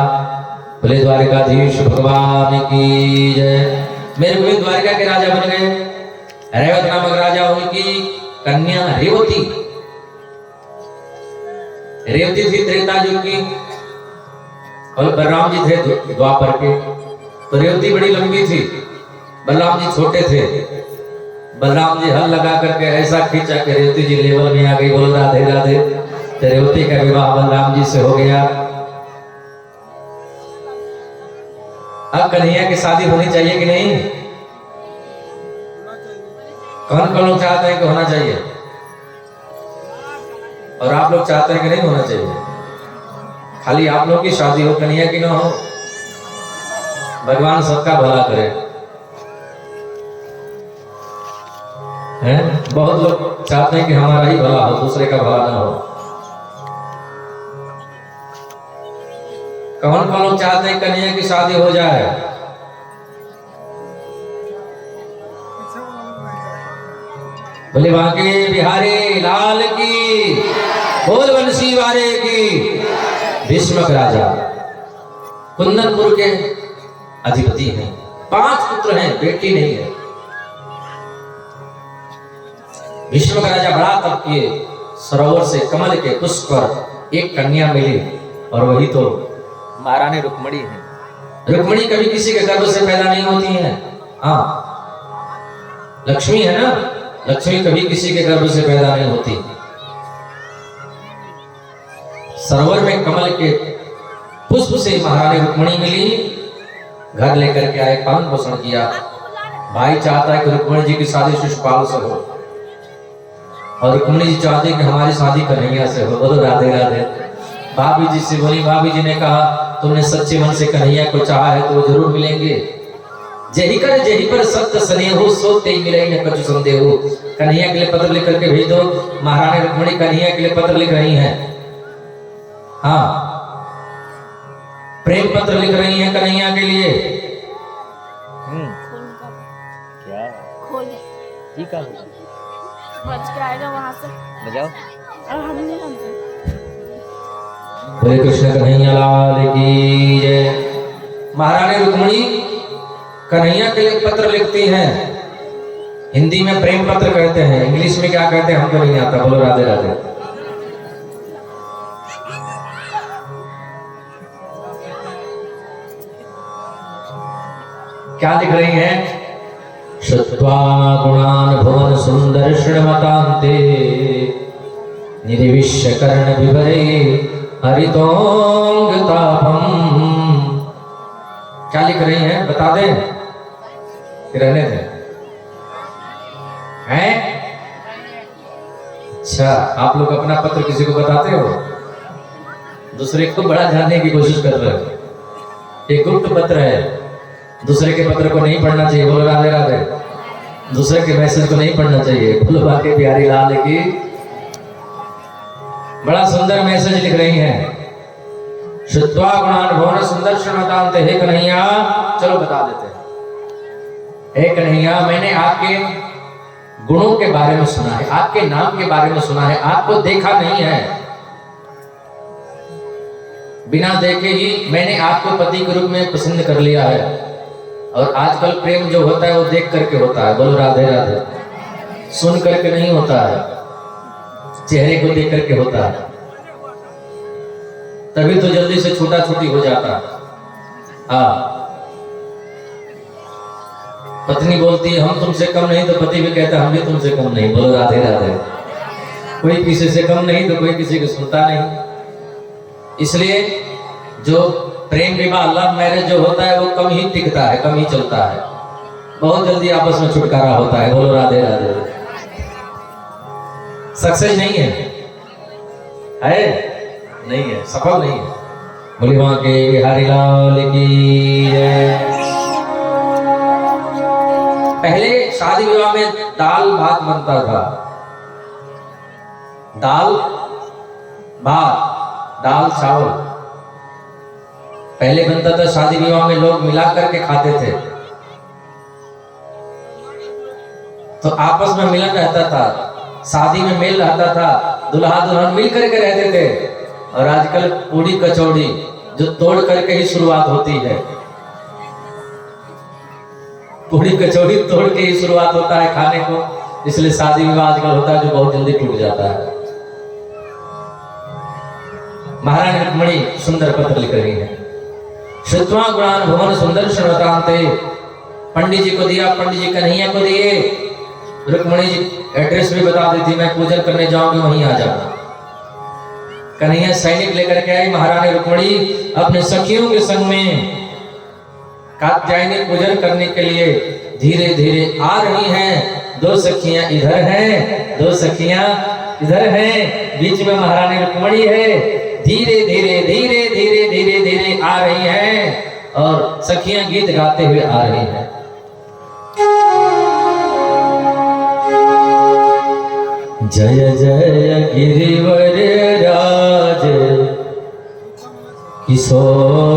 [SPEAKER 1] बोले द्वारिकाधीश भगवान की जय। मेरे गोविंद द्वारिका के राजा बन गए। रेवत नामक राजा, उनकी कन्या रेवती। रेवती थी त्रेता युग की, और बलराम जी थे द्वापर के। तो रेवती बड़ी लंबी थी, बलराम जी छोटे थे। बलराम जी हल लगा करके ऐसा खींचा कि रेवती जी लेवल में आ गई। बोलो राधे राधे। तो रेवती का विवाह बलराम जी से हो गया। अब कन्हैया की शादी होनी चाहिए कि नहीं? कौन कौन लोग चाहते हैं कि होना चाहिए, और आप लोग चाहते हैं कि नहीं होना चाहिए? खाली आप लोग की शादी हो, कन्हैया की ना हो। भगवान सबका भला करे। हैं? बहुत लोग चाहते हैं कि हमारा ही भला हो, दूसरे का भला ना हो। कौन कौन लोग चाहते हैं कन्हैया की शादी हो जाए? बोले बांके बिहारी लाल की, बोल बंसी वाले की। भीष्मक राजा कुंदनपुर के अधिपति हैं, 5 पुत्र हैं, बेटी नहीं है। भीष्मक राजा बड़ा तप किए, सरोवर से कमल के पुष्प पर एक कन्या मिली, और वही तो महारानी रुक्मणी है। रुक्मणी कभी किसी के गर्भ से पैदा नहीं होती है। हाँ, लक्ष्मी है ना, लक्ष्मी कभी किसी के गर्भ से पैदा नहीं होती। सरोवर में कमल के पुष्प से महारानी रुक्मणी मिली, घर लेकर के आए, पालन पोषण किया। भाई चाहता है कि रुक्मणी जी की शादी शिशुपाल से हो, और रुक्मणी जी चाहते हैं कि हमारी शादी कन्हैया से हो। बोलो राधे राधे। भाभी जी से बोली, भाभी जी ने कहा तुमने सच्चे मन से कन्हैया को चाहा है तो वो जरूर मिलेंगे। जेहि पर सत्य स्नेह सोते मिले न कछु संदेह। कन्हैया के लिए पत्र लिख करके भेज दो। महारानी रुक्मणी कन्हैया के लिए पत्र लिख रही हैं। हाँ, प्रेम पत्र लिख रही हैं कन्हैया के लिए।
[SPEAKER 3] क्या
[SPEAKER 2] खोले
[SPEAKER 3] ठीक है,
[SPEAKER 2] बच के आएगा वहां से।
[SPEAKER 3] बजाओ।
[SPEAKER 2] और हम नहीं जानते।
[SPEAKER 1] हरे कृष्ण कन्हैया लाल की जय। महारानी रुक्मणी कन्हैया के लिए पत्र लिखती हैं। हिंदी में प्रेम पत्र कहते हैं, इंग्लिश में क्या कहते हैं हमको नहीं आता। बोलो राधे राधे। क्या लिख रही हैं? श्रुत्वा गुणान् भुवन सुंदर श्रीमतान्ते निर्विश्य कर्ण विभरे हरितोंग तापम। क्या लिख रही हैं बता दें कि रहने दें? हैं? अच्छा, आप लोग अपना पत्र किसी को बताते हो? दूसरे को बड़ा जानने की कोशिश कर रहे हो। एक गुप्त पत्र है, दूसरे के पत्र को नहीं पढ़ना चाहिए। बोलो राधे राधे। दूसरे के मैसेज को नहीं पढ़ना चाहिए। बोलो बाके बिहारी लाल की। बड़ा सुंदर मैसेज लिख रही हैं। श्रुत्वा गुणान् भुवन सुंदर श्रीमतान्ते। हे कन्हैया, चलो बता देते हैं। हे कन्हैया, मैंने आपके गुणों के बारे में सुना है, आपके नाम के बारे में सुना है, आपको देखा नहीं है। बिना देखे ही मैंने आपको पति के रूप में पसंद कर लिया है। और आजकल प्रेम जो होता है वो देख करके होता है। बोलो राधे राधे। सुन करके नहीं होता है, चेहरे को देख करके होता है। तभी तो जल्दी से छूटा छूटी हो जाता है। हाँ, पत्नी बोलती है हम तुमसे कम नहीं, तो पति भी कहता है हम भी तुमसे कम नहीं। बोलो राधे राधे। कोई किसी से कम नहीं तो कोई किसी को सुनता नहीं। इसलिए जो प्रेम विवाह लव मैरिज जो होता है वो कम ही टिकता है, कम ही चलता है। बहुत जल्दी आपस में छुटकारा होता है। बोलो राधे राधे। सक्सेस नहीं है, नहीं है, सफल नहीं है। बोली वहां के बिहारी लाल की जय। पहले शादी विवाह में दाल भात बनता था। दाल भात, दाल चावल पहले बनता था। शादी विवाह में लोग मिला करके खाते थे, तो आपस में मिलन रहता था, शादी में मेल रहता था, दुल्हा दुल्हन मिल करके रहते थे। और आजकल पूड़ी कचौड़ी जो तोड़ करके ही शुरुआत होती है। पूड़ी कचौड़ी तोड़ के ही शुरुआत होता है खाने को, इसलिए शादी विवाह आजकल होता है जो बहुत जल्दी टूट जाता है। महारानी रुक्मणी सुंदर पत्र लिख रही है। श्रुत्वा गुणान् भुवन सुंदर श्रीमतान्ते। पंडित जी को दिया, पंडित जी कन्हैया को दिए। रुक्मणी जी एड्रेस भी बता दी थी, मैं पूजन करने जाऊंगी वहीं आ जाना। कन्हैया सैनिक लेकर के आई। महारानी रुक्मणी अपने सखियों के संग में कात्यायनी पूजन करने के लिए धीरे धीरे आ रही हैं। दो सखियां इधर हैं, दो सखियां इधर हैं, बीच में महारानी रुक्मणी है। धीरे धीरे धीरे धीरे धीरे धीरे आ रही हैं और सखियां गीत गाते हुए आ रही हैं। जय जय गिरिवर राज किशोरी,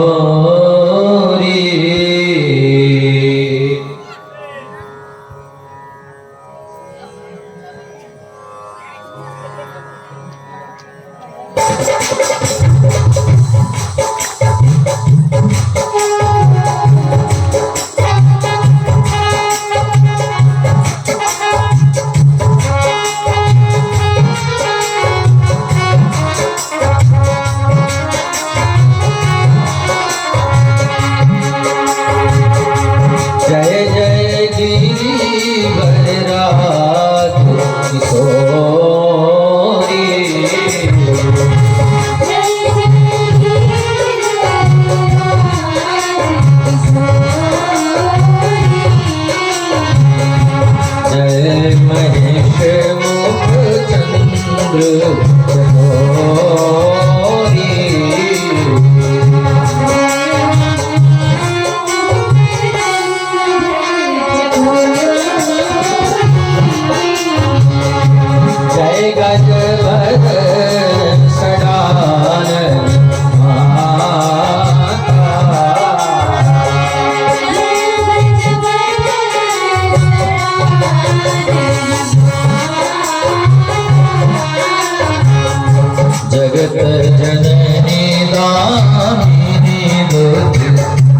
[SPEAKER 1] जगत जननी दामिनी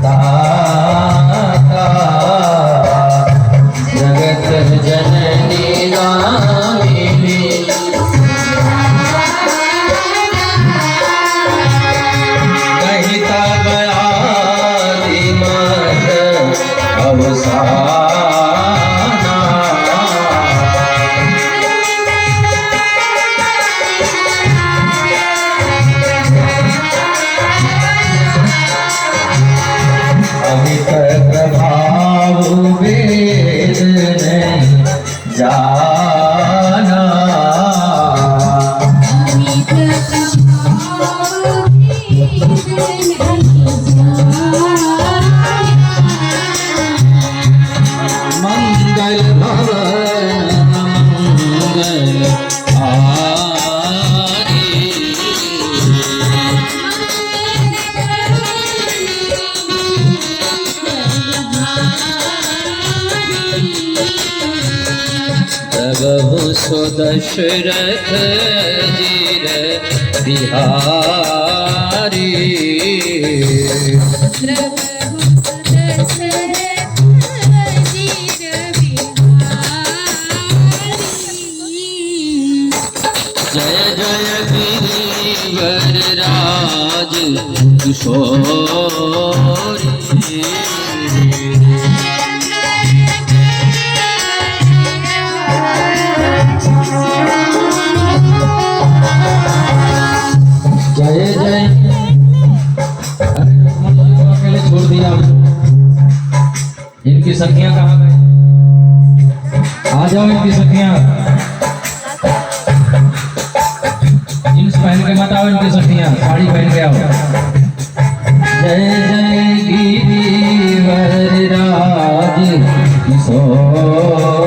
[SPEAKER 1] दाता, जगत जननी दामिनी कहिता बयाली मत अवसाना, प्रभाव वेद नहीं जाना, मंगल भवन मंगल बहु सो दशरथ जीर बिहारी, जय जय गिरिवर राज किशोरी, जय जय। अकेले छोड़ दिया, इनकी सखियां कहाँ गई? आ जाओ इनकी सखियां, जींस पहन के मत आओ, इनकी सखियां साड़ी पहन के आओ। जय जय गिरिवर राज किशोरी,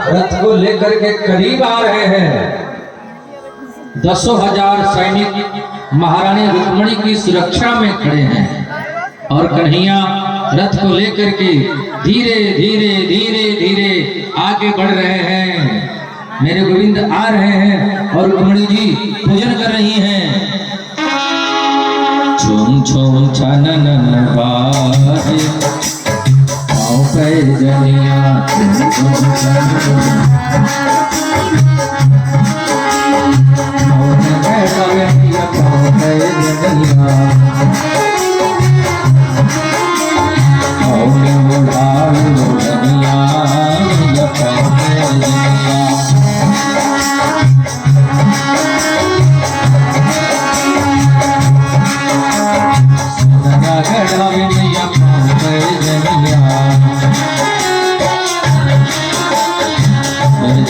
[SPEAKER 1] रथ को लेकर के करीब आ रहे हैं। 10,000 सैनिक महारानी रुक्मणी की सुरक्षा में खड़े हैं और कन्हैया रथ को लेकर के धीरे धीरे धीरे धीरे आगे बढ़ रहे हैं। मेरे गोविंद आ रहे हैं और रुक्मणी जी पूजन कर रही हैं। छुम छुम छनन बाजे पाँव पे जनिया, छुम छुम छनन जय जय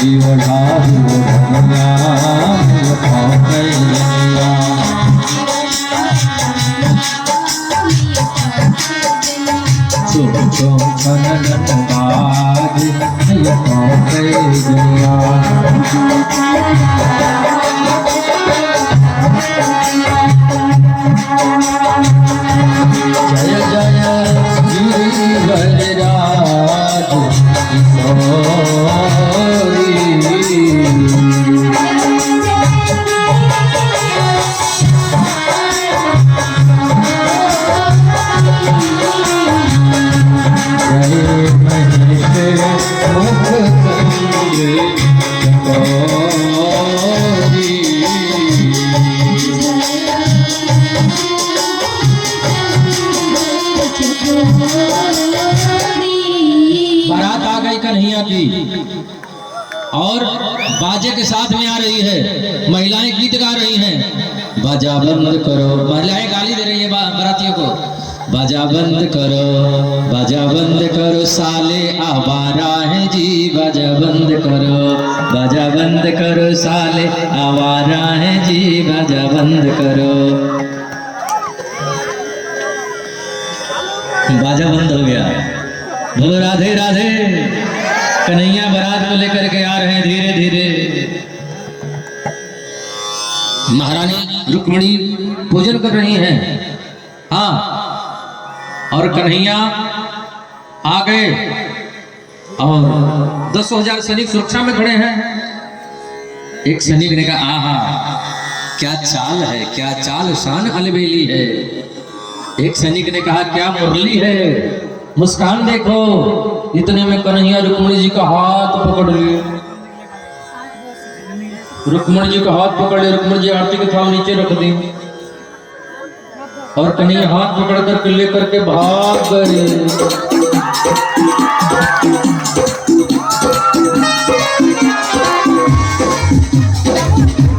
[SPEAKER 1] गिरिवरराज बारात आ गई कन्हैया की और बाजे के साथ में आ रही है। महिलाएं गीत गा रही हैं। बाजा बंद करो, महिलाएं गाली दे रही है बारातियों को। बाजा बंद करो साले आवारा है जी, बाजा बंद करो साले आवारा है जी, बाजा बंद करो। बाजा बंद हो गया। बोलो राधे राधे। कन्हैया बारात को लेकर के आ रहे हैं धीरे धीरे। महारानी रुक्मणी पूजन कर रही हैं। हाँ, और कन्हैया आ गए और 10,000 सैनिक सुरक्षा में खड़े हैं। एक सैनिक ने कहा, आहा क्या चाल है, क्या चाल शान अलबेली है। एक सैनिक ने कहा, क्या मुरली है, मुस्कान देखो। इतने में कन्हैया रुक्मणी जी का हाथ पकड़ लिए। रुक्मणी जी का हाथ पकड़ लिए। रुक्मणी जी आरती के थाल नीचे रख दी और कन्हैया हाथ पकड़ करके लेकर के भाग गए।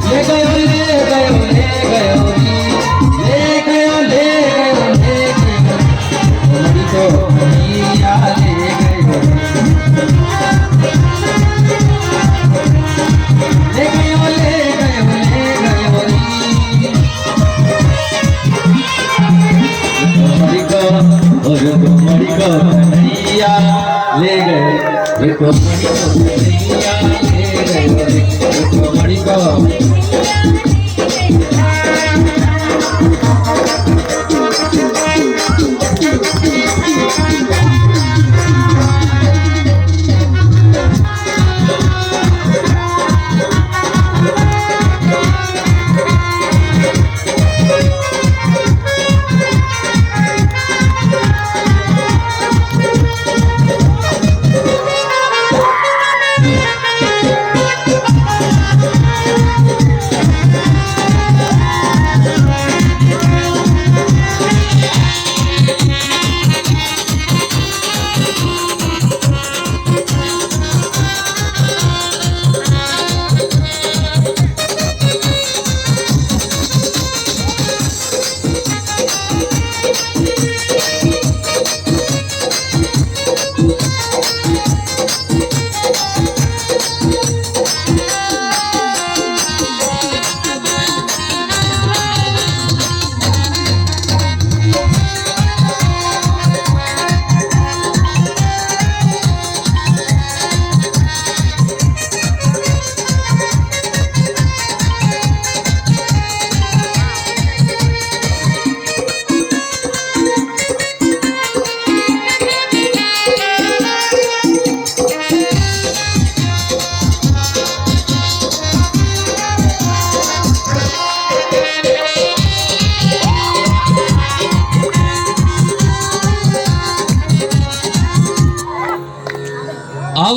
[SPEAKER 1] ले गयो ले गयो ले गयो ले गयो ले गयो ले गयो कन्हैया ले गयो ले गयो ले गयो ले गयो और रुक्मणी को कन्हैया ले गए। रुक्मणी को कन्हैया ले गए। रुक्मणी को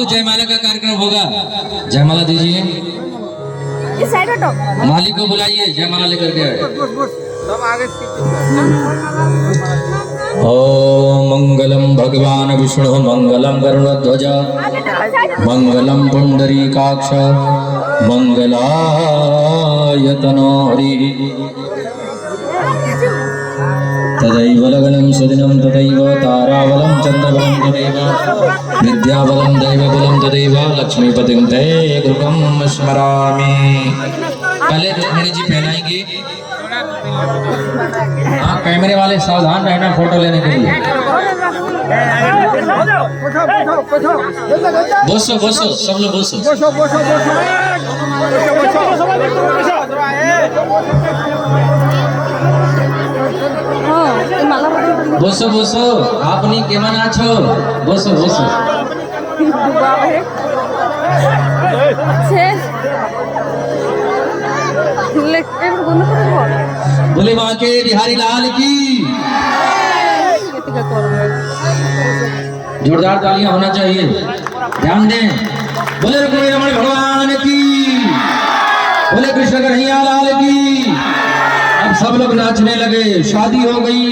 [SPEAKER 1] अब जयमाला का कार्यक्रम होगा। जयमाला दीजिए,
[SPEAKER 2] इस साइड हटो।
[SPEAKER 1] मालिक को बुलाइए, जयमाला लेकर के आए। ओम मंगलम भगवान विष्णु मंगलम गरुड़ध्वज मंगलम पुंडरीकाक्ष मंगलायतनो हरि। तदैव लग्नं सुदिनं तदैव ताराबलं चन्द्रबलं तदैव विद्याबलं दैवबलं तदैव लक्ष्मीपतिं ते गृहं स्मरामि। पहले रुक्मिणी जी पहनाएंगे। हाँ, कैमरे वाले सावधान रहना फोटो लेने के लिए। बोसो बोसो, सब लोग बोसो। बोसो बोसो, आपनी केमन आछो? बोसो बोसो। बोले वहां के बिहारी लाल की जोरदार तालियां होना चाहिए, ध्यान दें। बोले रुक्मिणी रमण भगवान की, बोले कृष्ण कन्हैया लाल की। अब सब लोग नाचने लगे, शादी हो गई।